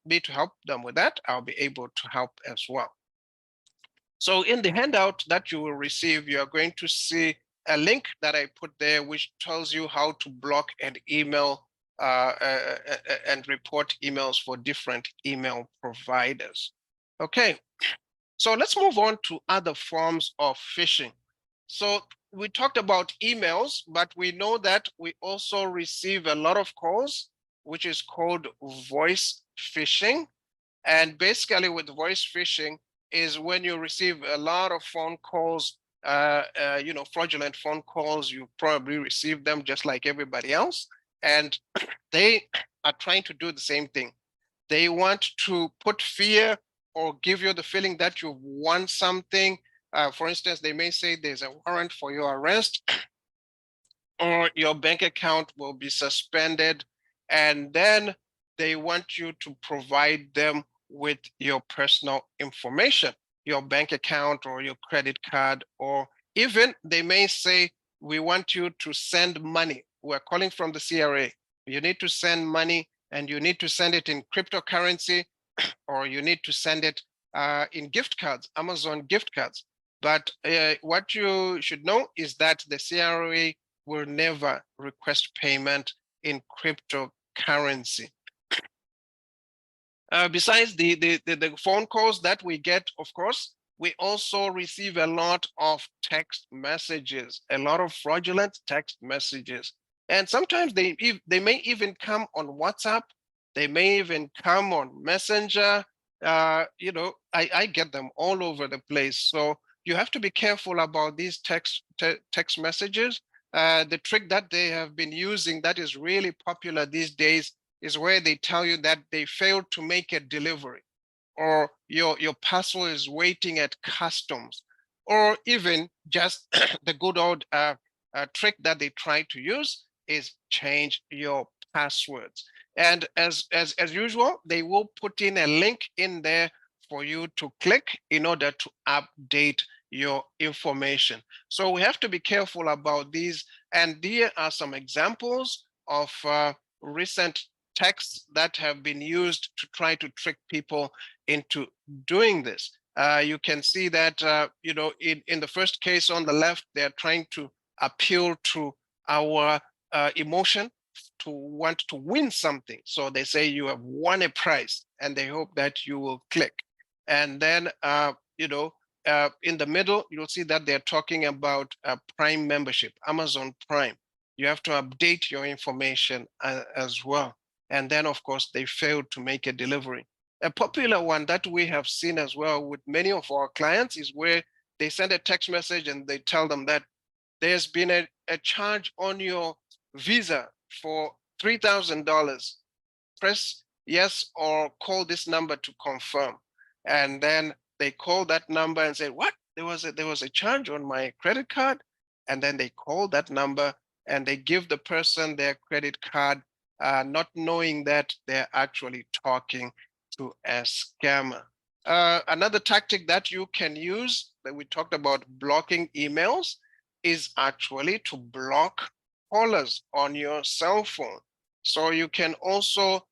me to help them with that, I'll be able to help as well. So in the handout that you will receive, you are going to see a link that I put there, which tells you how to block and email and report emails for different email providers. Okay, so let's move on to other forms of phishing. So we talked about emails, but we know that we also receive a lot of calls, which is called voice phishing. And basically with voice phishing is when you receive a lot of phone calls, fraudulent phone calls. You probably receive them just like everybody else. And they are trying to do the same thing. They want to put fear or give you the feeling that you want something. For instance, they may say there's a warrant for your arrest, or your bank account will be suspended. And then they want you to provide them with your personal information, your bank account or your credit card, or even they may say, we want you to send money. We're calling from the CRA. You need to send money, and you need to send it in cryptocurrency, or you need to send it in gift cards, Amazon gift cards. But what you should know is that the CRA will never request payment in cryptocurrency. Besides the phone calls that we get, of course, we also receive a lot of text messages, a lot of fraudulent text messages. And sometimes they may even come on WhatsApp. They may even come on Messenger. I get them all over the place. So you have to be careful about these text messages. The trick that they have been using that is really popular these days is where they tell you that they failed to make a delivery, or your parcel is waiting at customs, or even just the good old trick that they try to use is change your passwords. And as usual, they will put in a link in there for you to click in order to update your information. So we have to be careful about these. And there are some examples of recent texts that have been used to try to trick people into doing this. You can see that, in the first case on the left, they're trying to appeal to our emotion to want to win something. So they say you have won a prize, and they hope that you will click. And then, in the middle, you'll see that they're talking about Prime membership, Amazon Prime. You have to update your information as well. And then, of course, they failed to make a delivery. A popular one that we have seen as well with many of our clients is where they send a text message and they tell them that there's been a charge on your Visa for $3,000. Press yes or call this number to confirm. And then they call that number and say, what? There was a charge on my credit card? And then they call that number and they give the person their credit card, not knowing that they're actually talking to a scammer. Another tactic that you can use that we talked about blocking emails is actually to block callers on your cell phone. So you can also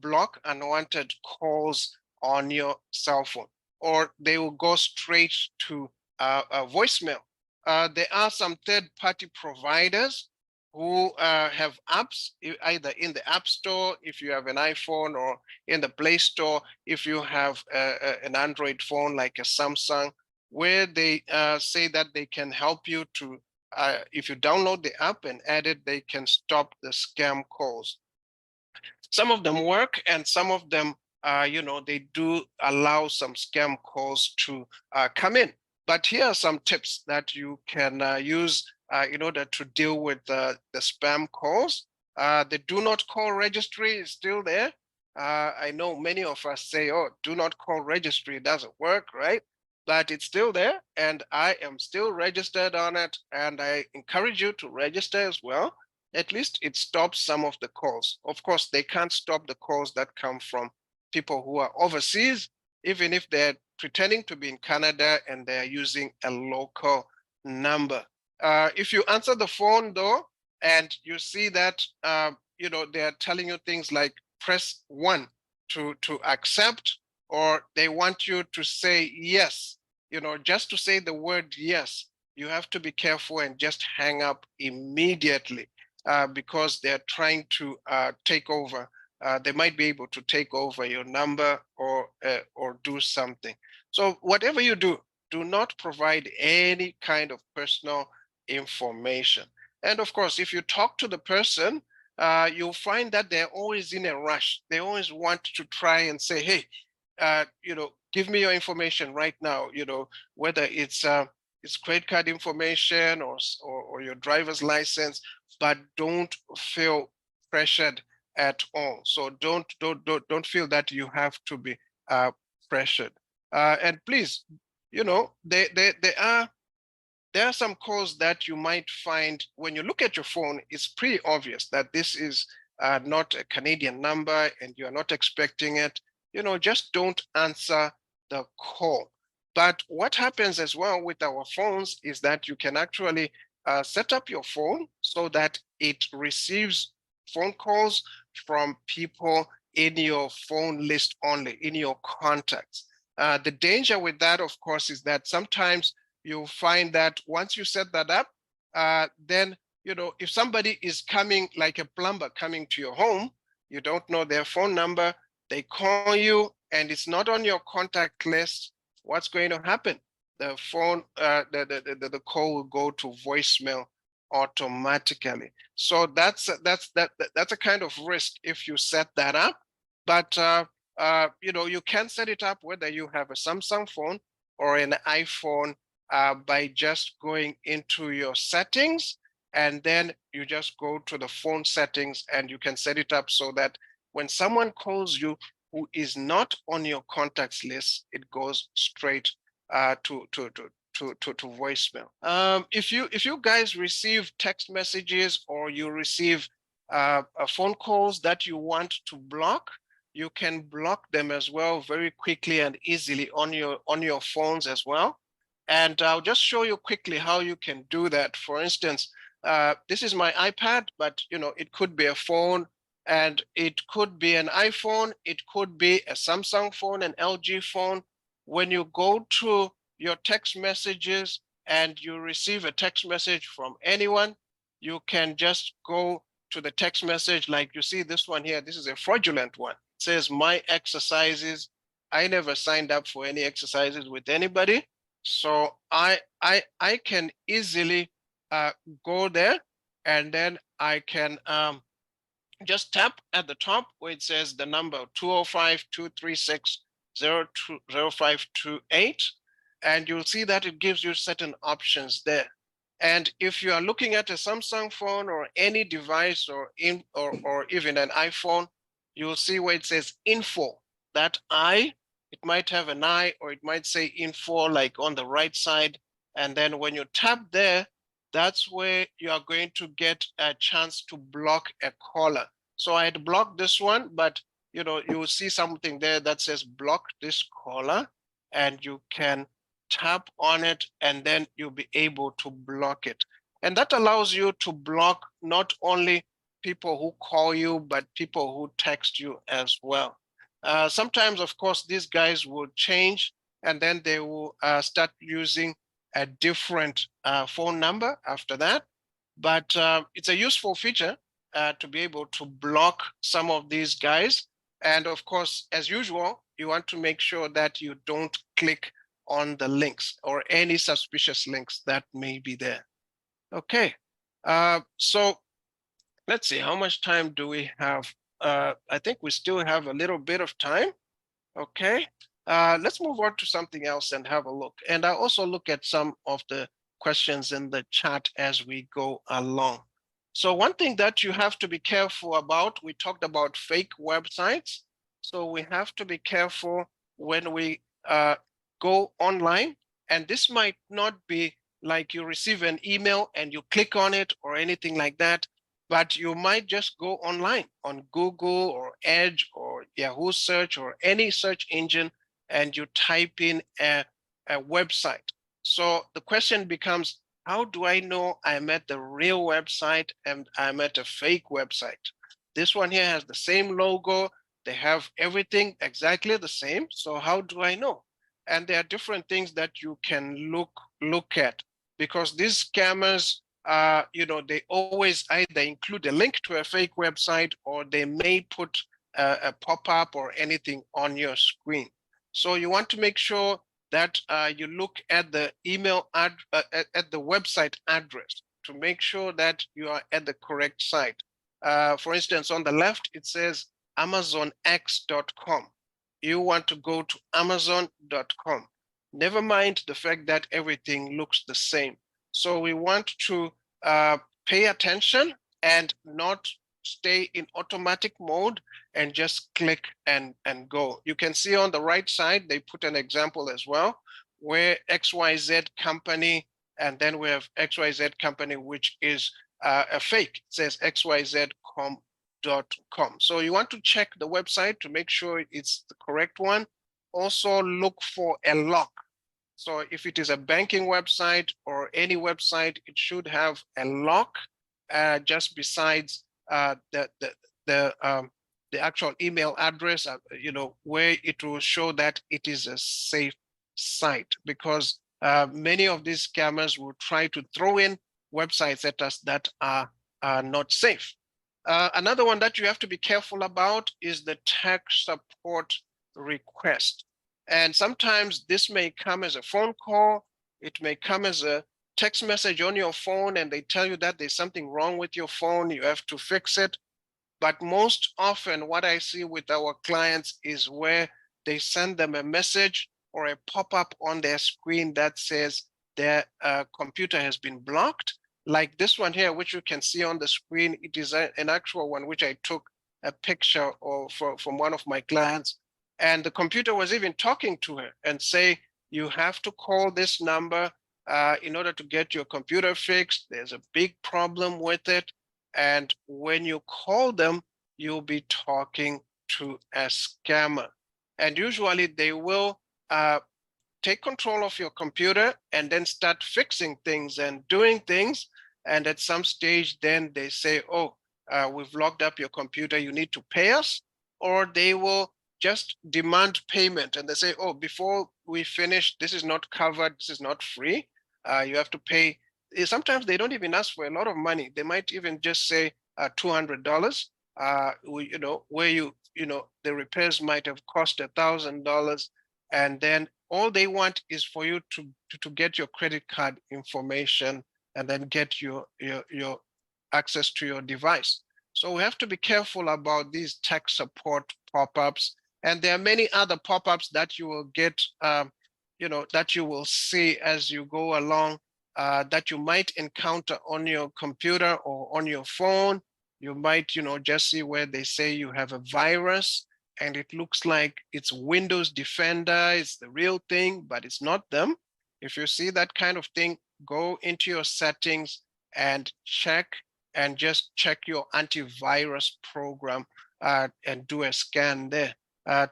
block unwanted calls on your cell phone, or they will go straight to a voicemail. There are some third-party providers who have apps, either in the App Store if you have an iPhone, or in the Play Store if you have an Android phone like a Samsung, where they say that they can help you to, if you download the app and add it, they can stop the scam calls. Some of them work, and some of them, they do allow some scam calls to come in. But here are some tips that you can use in order to deal with the spam calls. The do not call registry is still there. I know many of us say, oh, do not call registry doesn't work, right? But it's still there, and I am still registered on it, and I encourage you to register as well, at least it stops some of the calls. Of course, they can't stop the calls that come from people who are overseas, even if they're pretending to be in Canada and they're using a local number. If you answer the phone though, and you see that they're telling you things like press 1 to accept, or they want you to say yes, just to say the word yes, you have to be careful and just hang up immediately, because they're trying to take over. They might be able to take over your number or do something. So whatever you do, do not provide any kind of personal information. And of course, if you talk to the person, you'll find that they're always in a rush. They always want to try and say, hey, give me your information right now, whether it's credit card information or your driver's license, but don't feel pressured at all. So don't feel that you have to be pressured. And please, there are some calls that you might find when you look at your phone. It's pretty obvious that this is not a Canadian number and you're not expecting it. Just don't answer the call. But what happens as well with our phones is that you can actually set up your phone so that it receives phone calls from people in your phone list only, in your contacts. The danger with that, of course, is that sometimes you'll find that once you set that up, then, if somebody is coming, like a plumber coming to your home, you don't know their phone number, they call you and it's not on your contact list, what's going to happen? The phone, the call will go to voicemail automatically. So that's a kind of risk if you set that up. But you can set it up whether you have a Samsung phone or an iPhone, by just going into your settings, and then you just go to the phone settings and you can set it up so that when someone calls you who is not on your contacts list, it goes straight to voicemail. If you guys receive text messages or you receive phone calls that you want to block, you can block them as well very quickly and easily on your phones as well. And I'll just show you quickly how you can do that. For instance, this is my iPad, but it could be a phone, and it could be an iPhone, it could be a Samsung phone, an LG phone. When you go to your text messages and you receive a text message from anyone, you can just go to the text message, like you see this one here. This is a fraudulent one. It says my exercises. I never signed up for any exercises with anybody. So I can easily go there, and then I can just tap at the top where it says the number 205-236-0528, and you'll see that it gives you certain options there. And if you are looking at a Samsung phone or any device or even an iPhone, you'll see where it says info. That it might have an I, or it might say info like on the right side. And then when you tap there, that's where you are going to get a chance to block a caller. So I had blocked this one, but you will see something there that says block this caller, and you can tap on it and then you'll be able to block it. And that allows you to block not only people who call you, but people who text you as well. Sometimes, of course, these guys will change, and then they will start using a different phone number after that. But it's a useful feature to be able to block some of these guys. And of course, as usual, you want to make sure that you don't click on the links or any suspicious links that may be there. Okay, so let's see, how much time do we have? I think we still have a little bit of time. Okay, let's move on to something else and have a look. And I also look at some of the questions in the chat as we go along. So one thing that you have to be careful about, we talked about fake websites. So we have to be careful when we go online. And this might not be like you receive an email and you click on it or anything like that. but you might just go online on Google or Edge or Yahoo search or any search engine, and you type in a website. So the question becomes, how do I know I'm at the real website and I'm at a fake website? This one here has the same logo. They have everything exactly the same. So how do I know? And there are different things that you can look at, because these scammers, they always either include a link to a fake website, or they may put a pop-up or anything on your screen. So you want to make sure that you look at the at the website address to make sure that you are at the correct site. For instance, on the left, it says amazonx.com. You want to go to amazon.com. Never mind the fact that everything looks the same. So we want to pay attention and not stay in automatic mode and just click and go. You can see on the right side, they put an example as well, where XYZ company, and then we have XYZ company, which is a fake. It says xyz.com. So you want to check the website to make sure it's the correct one. Also look for a lock. So if it is a banking website or any website, it should have a lock just besides the actual email address, where it will show that it is a safe site, because many of these scammers will try to throw in websites at us that are not safe. Another one that you have to be careful about is the tech support request. And sometimes this may come as a phone call, it may come as a text message on your phone, and they tell you that there's something wrong with your phone, you have to fix it. But most often what I see with our clients is where they send them a message or a pop-up on their screen that says their computer has been blocked. Like this one here, which you can see on the screen, it is an actual one which I took a picture of from one of my clients. And the computer was even talking to her and say, you have to call this number in order to get your computer fixed. There's a big problem with it. And when you call them, you'll be talking to a scammer. And usually they will take control of your computer and then start fixing things and doing things. And at some stage, then they say, oh, we've locked up your computer, you need to pay us. Or they will just demand payment and they say, oh, before we finish, this is not covered, this is not free. You have to pay. Sometimes they don't even ask for a lot of money. They might even just say $200. Where the repairs might have cost $1,000, and then all they want is for you to get your credit card information and then get your access to your device. So we have to be careful about these tech support pop-ups, and there are many other pop-ups that you will get, that you will see as you go along. That you might encounter on your computer or on your phone. You might, just see where they say you have a virus and it looks like it's Windows Defender, it's the real thing, but it's not them. If you see that kind of thing, go into your settings and just check your antivirus program and do a scan there.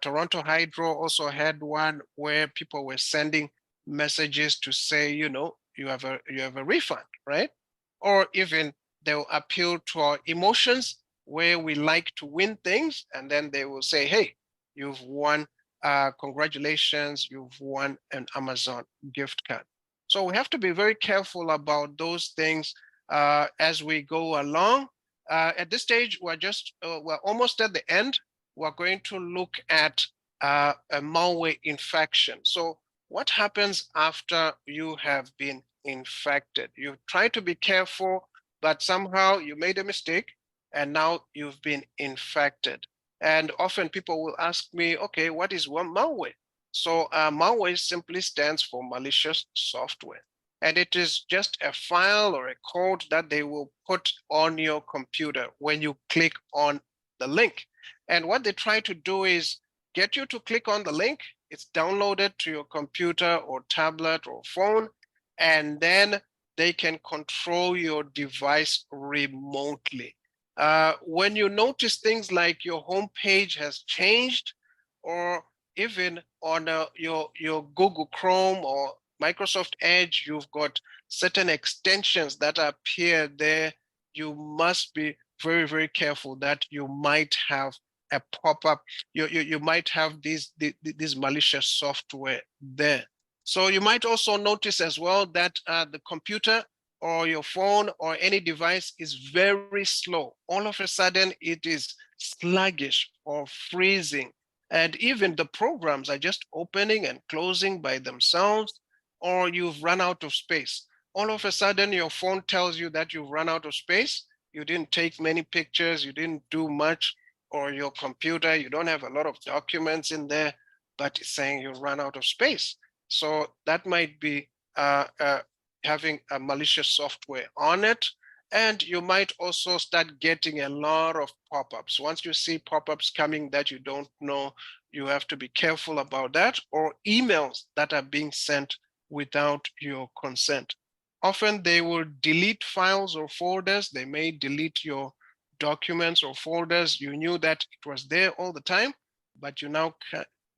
Toronto Hydro also had one where people were sending messages to say, you have a refund, right? Or even they'll appeal to our emotions, where we like to win things, and then they will say, hey, you've won, congratulations, you've won an Amazon gift card. So we have to be very careful about those things as we go along. At this stage, we're almost at the end. We're going to look at a malware infection. So what happens after you have been infected? You try to be careful, but somehow you made a mistake and now you've been infected. And often people will ask me, okay, what is malware? So malware simply stands for malicious software. And it is just a file or a code that they will put on your computer when you click on the link. And what they try to do is get you to click on the link. It's downloaded to your computer or tablet or phone, and then they can control your device remotely. When you notice things like your home page has changed, or even on your Google Chrome or Microsoft Edge, you've got certain extensions that appear there, you must be very, very careful that you might have a pop-up. You might have these malicious software there. So you might also notice as well that the computer or your phone or any device is very slow. All of a sudden, it is sluggish or freezing. And even the programs are just opening and closing by themselves, or you've run out of space. All of a sudden, your phone tells you that you've run out of space. You didn't take many pictures, you didn't do much, or your computer, you don't have a lot of documents in there, but it's saying you run out of space. So that might be having a malicious software on it. And you might also start getting a lot of pop-ups. Once you see pop-ups coming that you don't know, you have to be careful about that, or emails that are being sent without your consent. Often they will delete files or folders. They may delete your documents or folders. You knew that it was there all the time, but you now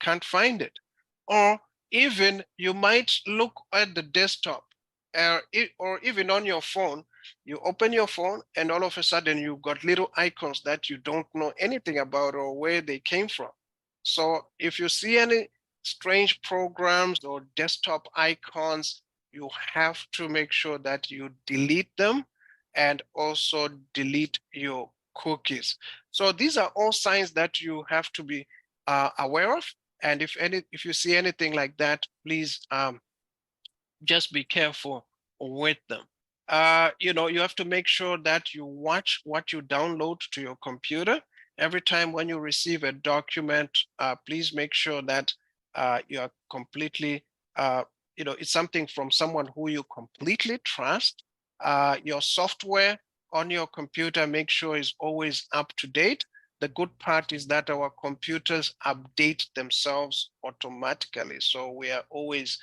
can't find it. Or even you might look at the desktop or even on your phone. You open your phone and all of a sudden you've got little icons that you don't know anything about or where they came from. So if you see any strange programs or desktop icons, you have to make sure that you delete them and also delete your cookies. So these are all signs that you have to be aware of. And if you see anything like that, please just be careful with them. You have to make sure that you watch what you download to your computer. Every time when you receive a document, please make sure that you are completely, it's something from someone who you completely trust. Your software on your computer, make sure is always up to date. The good part is that our computers update themselves automatically. So we are always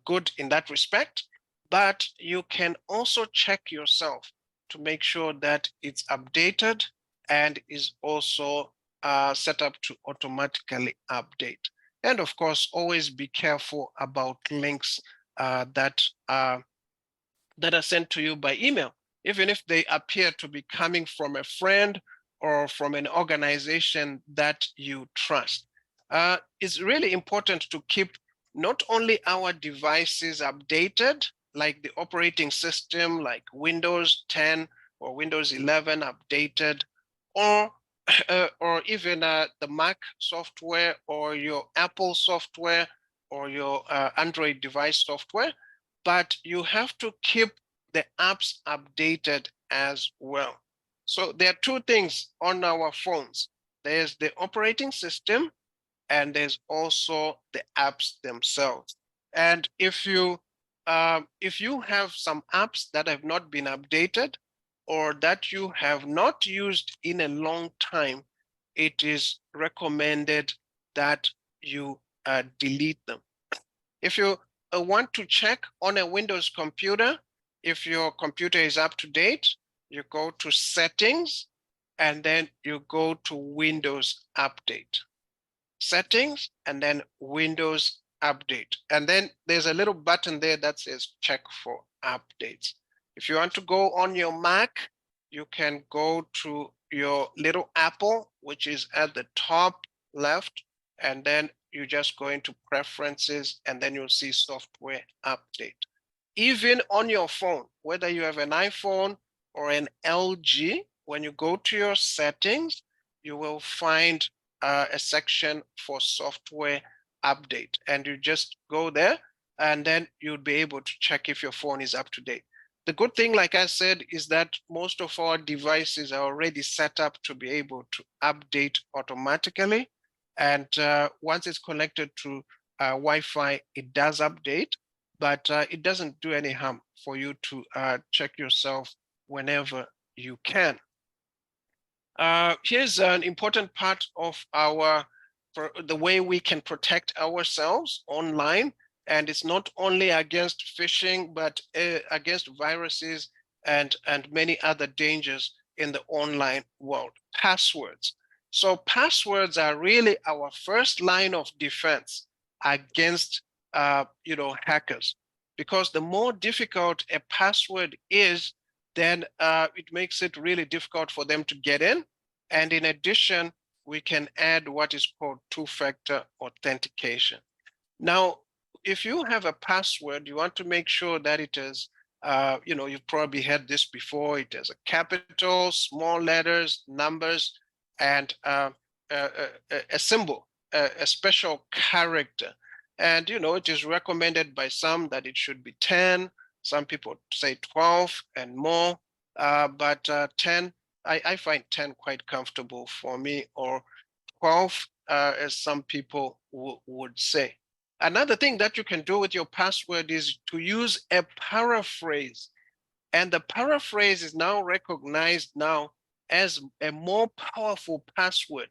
good in that respect. But you can also check yourself to make sure that it's updated and is also set up to automatically update. And of course, always be careful about links that are sent to you by email, even if they appear to be coming from a friend or from an organization that you trust. It's really important to keep not only our devices updated, like the operating system, like Windows 10 or Windows 11 updated, or or even the Mac software or your Apple software or your Android device software, but you have to keep the apps updated as well. So there are two things on our phones. There's the operating system and there's also the apps themselves. And if you have some apps that have not been updated or that you have not used in a long time, it is recommended that you delete them. If you want to check on a Windows computer, if your computer is up to date, you go to Settings, and then you go to Windows Update. Settings, and then Windows Update. And then there's a little button there that says Check for Updates. If you want to go on your Mac, you can go to your little apple, which is at the top left, and then you just go into Preferences, and then you'll see Software Update. Even on your phone, whether you have an iPhone or an LG, when you go to your settings, you will find a section for software update, and you just go there and then you'll be able to check if your phone is up to date. The good thing, like I said, is that most of our devices are already set up to be able to update automatically. And once it's connected to Wi-Fi, it does update, but it doesn't do any harm for you to check yourself whenever you can. Here's an important part of the way we can protect ourselves online. And it's not only against phishing, but against viruses and many other dangers. in the online world, passwords. So passwords are really our first line of defense against hackers, because the more difficult a password is, then it makes it really difficult for them to get in. And in addition, we can add what is called two-factor authentication. Now, if you have a password, you want to make sure that it is, you've probably had this before. It has a capital, small letters, numbers, and a symbol, a special character. And, it is recommended by some that it should be 10. Some people say 12 and more, but 10, I find 10 quite comfortable for me, or 12, as some people would say. Another thing that you can do with your password is to use a paraphrase. And the paraphrase is now recognized now as a more powerful password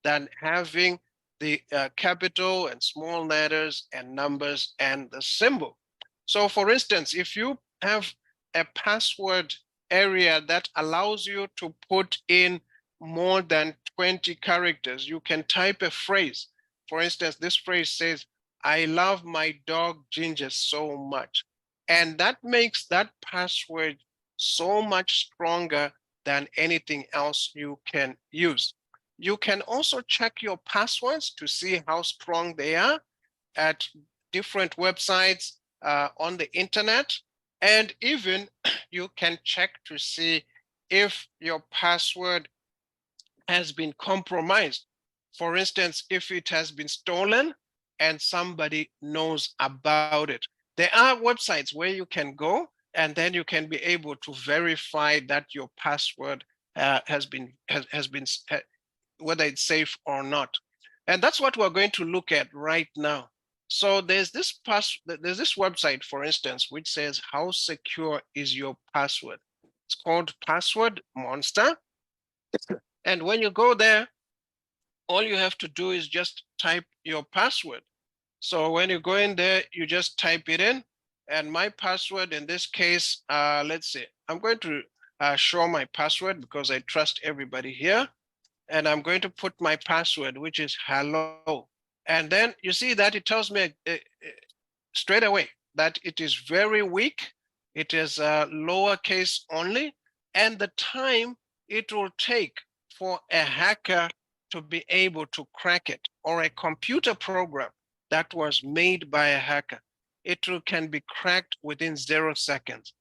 than having the capital and small letters and numbers and the symbol. So for instance, if you have a password area that allows you to put in more than 20 characters, you can type a phrase. For instance, this phrase says, "I love my dog Ginger so much." And that makes that password so much stronger than anything else you can use. You can also check your passwords to see how strong they are at different websites on the internet. And even you can check to see if your password has been compromised. For instance, if it has been stolen and somebody knows about it. There are websites where you can go, and then you can be able to verify that your password has been whether it's safe or not. And that's what we're going to look at right now. So there's this website, for instance, which says, "How secure is your password?" It's called Password Monster. And when you go there, all you have to do is just type your password. So when you go in there, you just type it in. And my password in this case, let's see, I'm going to show my password because I trust everybody here. And I'm going to put my password, which is hello. And then you see that it tells me straight away that it is very weak. It is lowercase only. And the time it will take for a hacker to be able to crack it, or a computer program that was made by a hacker, it can be cracked within 0 seconds.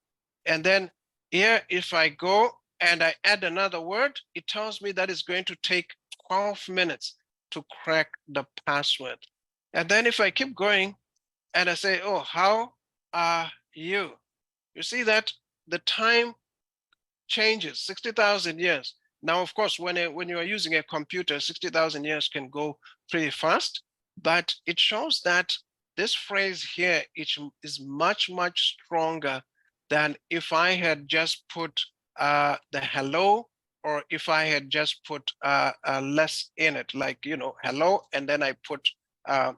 And then here, if I go and I add another word, it tells me that it's going to take 12 minutes to crack the password. And then if I keep going and I say, "Oh, how are you?" You see that the time changes 60,000 years. Now, of course, when you are using a computer, 60,000 years can go pretty fast, but it shows that this phrase here is much, much stronger than if I had just put the hello, or if I had just put less in it, like, hello, and then I put a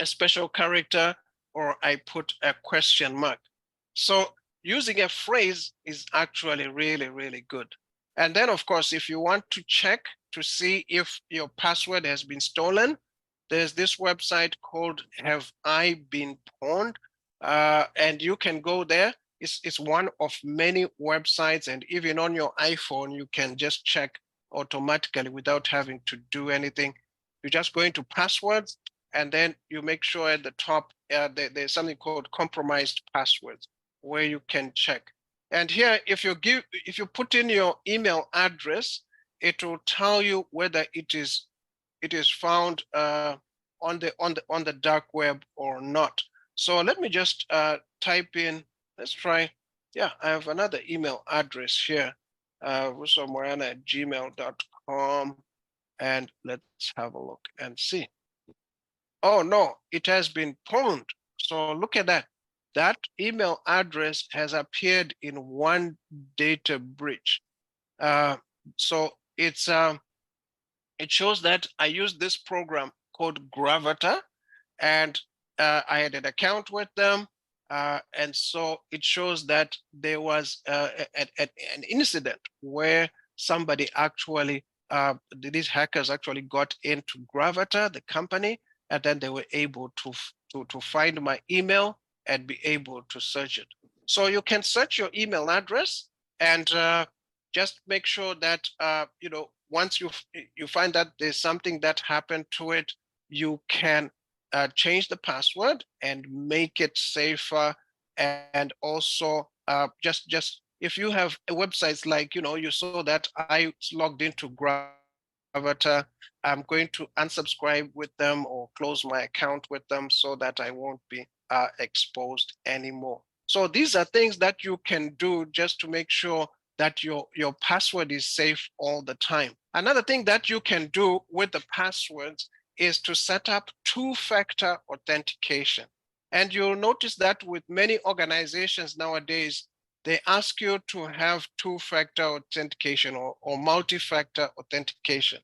special character, or I put a question mark. So using a phrase is actually really, really good. And then, of course, if you want to check to see if your password has been stolen, there's this website called Have I Been Pwned? And you can go there. It's one of many websites, and even on your iPhone, you can just check automatically without having to do anything. You just go into passwords, and then you make sure at the top there's something called compromised passwords, where you can check. And here, if you put in your email address, it will tell you whether it is found on the dark web or not. So let me just type in. Let's try. Yeah, I have another email address here, vusomoyana@gmail.com, and let's have a look and see. Oh no, it has been pwned. So look at that. That email address has appeared in one data breach. So it shows that I used this program called Gravata, and I had an account with them. And so it shows that there was an incident where somebody actually, these hackers actually got into Gravata, the company, and then they were able to find my email and be able to search it. So you can search your email address and just make sure that once you find that there's something that happened to it, you can change the password and make it safer. And also just if you have websites like you saw that I logged into Gravata, I'm going to unsubscribe with them or close my account with them so that I won't be exposed anymore. So these are things that you can do just to make sure that your password is safe all the time. Another thing that you can do with the passwords is to set up two-factor authentication. And you'll notice that with many organizations nowadays, they ask you to have two-factor authentication or multi-factor authentication.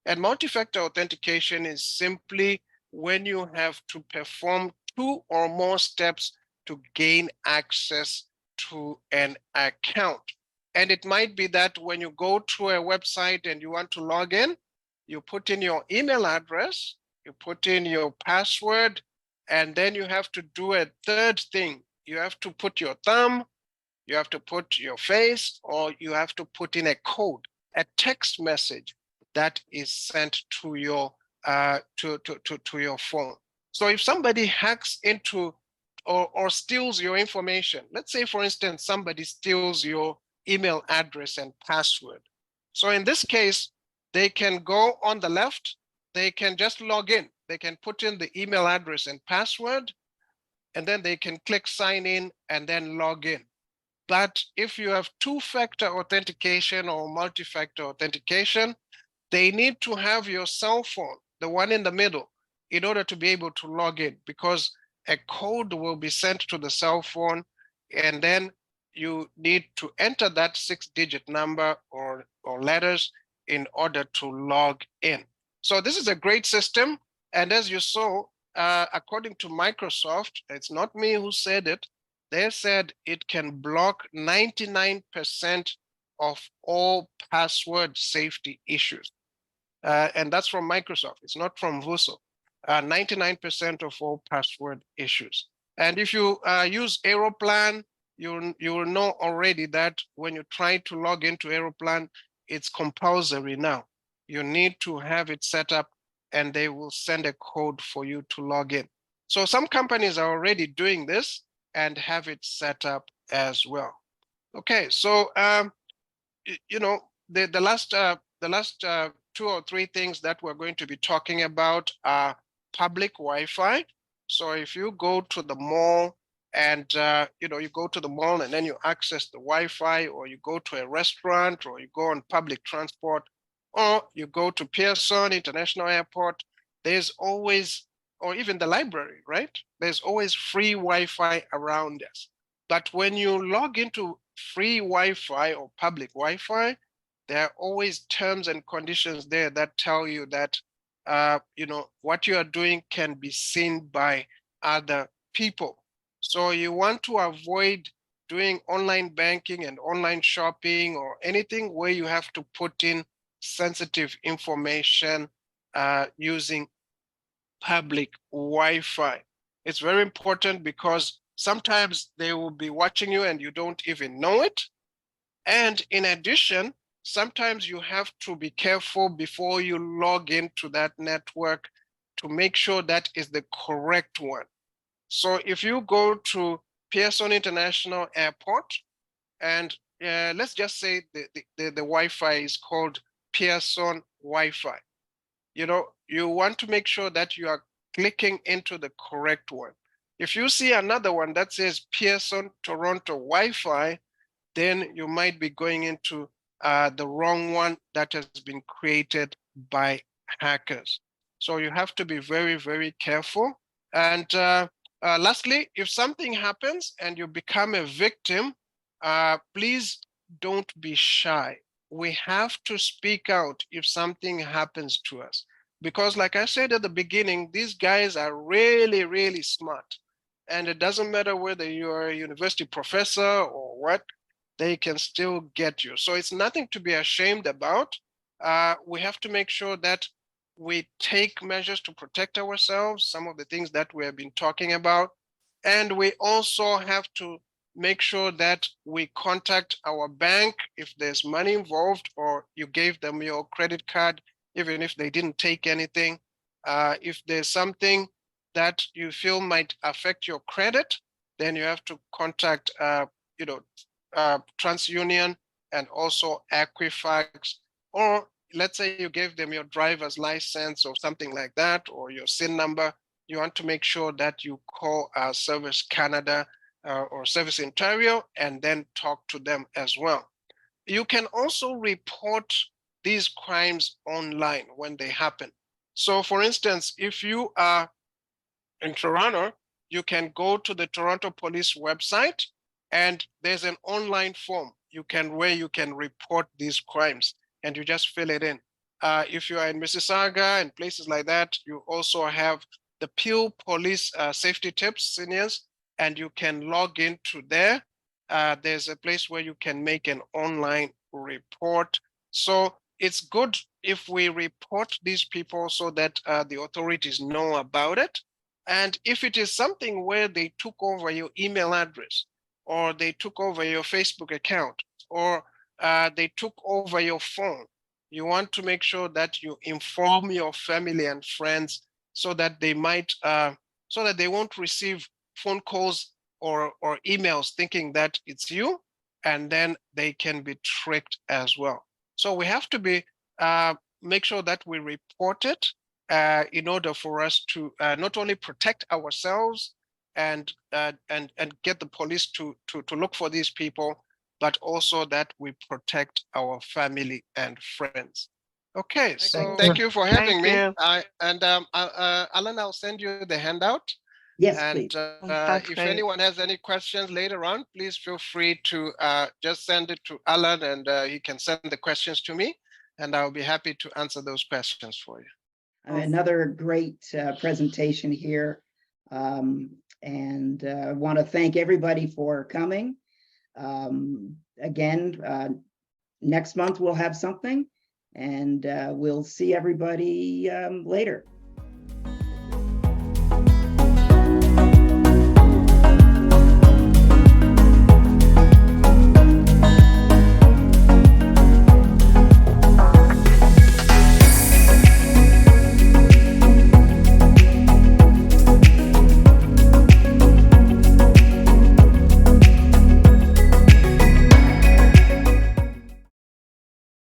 And multi-factor authentication is simply when you have to perform two or more steps to gain access to an account. And it might be that when you go to a website and you want to log in, you put in your email address, you put in your password, and then you have to do a third thing. You have to put your thumb, you have to put your face, or you have to put in a code, a text message that is sent to your to your phone. So if somebody hacks into or steals your information, let's say for instance somebody steals your email address and password. So in this case, they can go on the left, they can just log in, they can put in the email address and password, and then they can click sign in and then log in. But if you have two-factor authentication or multi-factor authentication, they need to have your cell phone, the one in the middle, in order to be able to log in, because a code will be sent to the cell phone, and then you need to enter that 6-digit number or letters in order to log in. So this is a great system. And as you saw, according to Microsoft, it's not me who said it, they said it can block 99% of all password safety issues. And that's from Microsoft. It's not from Vuso. 99% of all password issues. And if you use Aeroplan, you will know already that when you try to log into Aeroplan, it's compulsory now. You need to have it set up and they will send a code for you to log in. So some companies are already doing this and have it set up as well. Okay, so the last 2 or 3 things that we're going to be talking about are public Wi-Fi. So if you go to the mall and you go to the mall and then you access the Wi-Fi, or you go to a restaurant, or you go on public transport, or you go to Pearson International Airport, there's always, or even the library, right? There's always free Wi-Fi around us. But when you log into free Wi-Fi or public Wi-Fi, there are always terms and conditions there that tell you that what you are doing can be seen by other people. So you want to avoid doing online banking and online shopping or anything where you have to put in sensitive information using public Wi-Fi. It's very important because sometimes they will be watching you and you don't even know it. And in addition, sometimes you have to be careful before you log into that network to make sure that is the correct one. So if you go to Pearson International Airport, and let's just say the Wi-Fi is called Pearson Wi-Fi. You want to make sure that you are clicking into the correct one. If you see another one that says Pearson Toronto Wi-Fi, then you might be going into the wrong one that has been created by hackers. So you have to be very, very careful. And lastly, if something happens and you become a victim, please don't be shy. We have to speak out if something happens to us. Because like I said at the beginning, these guys are really, really smart. and it doesn't matter whether you're a university professor or what, they can still get you. So it's nothing to be ashamed about. We have to make sure that we take measures to protect ourselves, some of the things that we have been talking about. And we also have to make sure that we contact our bank if there's money involved, or you gave them your credit card, even if they didn't take anything. If there's something that you feel might affect your credit, then you have to contact, TransUnion and also Equifax, or let's say you gave them your driver's license or something like that, or your SIN number. You want to make sure that you call Service Canada or Service Ontario and then talk to them as well. You can also report these crimes online when they happen. So for instance, if you are in Toronto, you can go to the Toronto Police website, and there's an online form where you can report these crimes, and you just fill it in. If you are in Mississauga and places like that, you also have the Peel Police Safety Tips Seniors, and you can log into there. There's a place where you can make an online report. So it's good if we report these people so that the authorities know about it. And if it is something where they took over your email address, or they took over your Facebook account, or they took over your phone, you want to make sure that you inform your family and friends so that they won't receive phone calls or emails thinking that it's you, and then they can be tricked as well. So we have to make sure that we report it in order for us to not only protect ourselves and get the police to look for these people, but also that we protect our family and friends. Okay, so thank you for having me. Alan, I'll send you the handout. Yes, And please. if anyone has any questions later on, please feel free to just send it to Alan, and he can send the questions to me, and I'll be happy to answer those questions for you. Another great presentation here. And I want to thank everybody for coming. Again, next month we'll have something, and we'll see everybody later.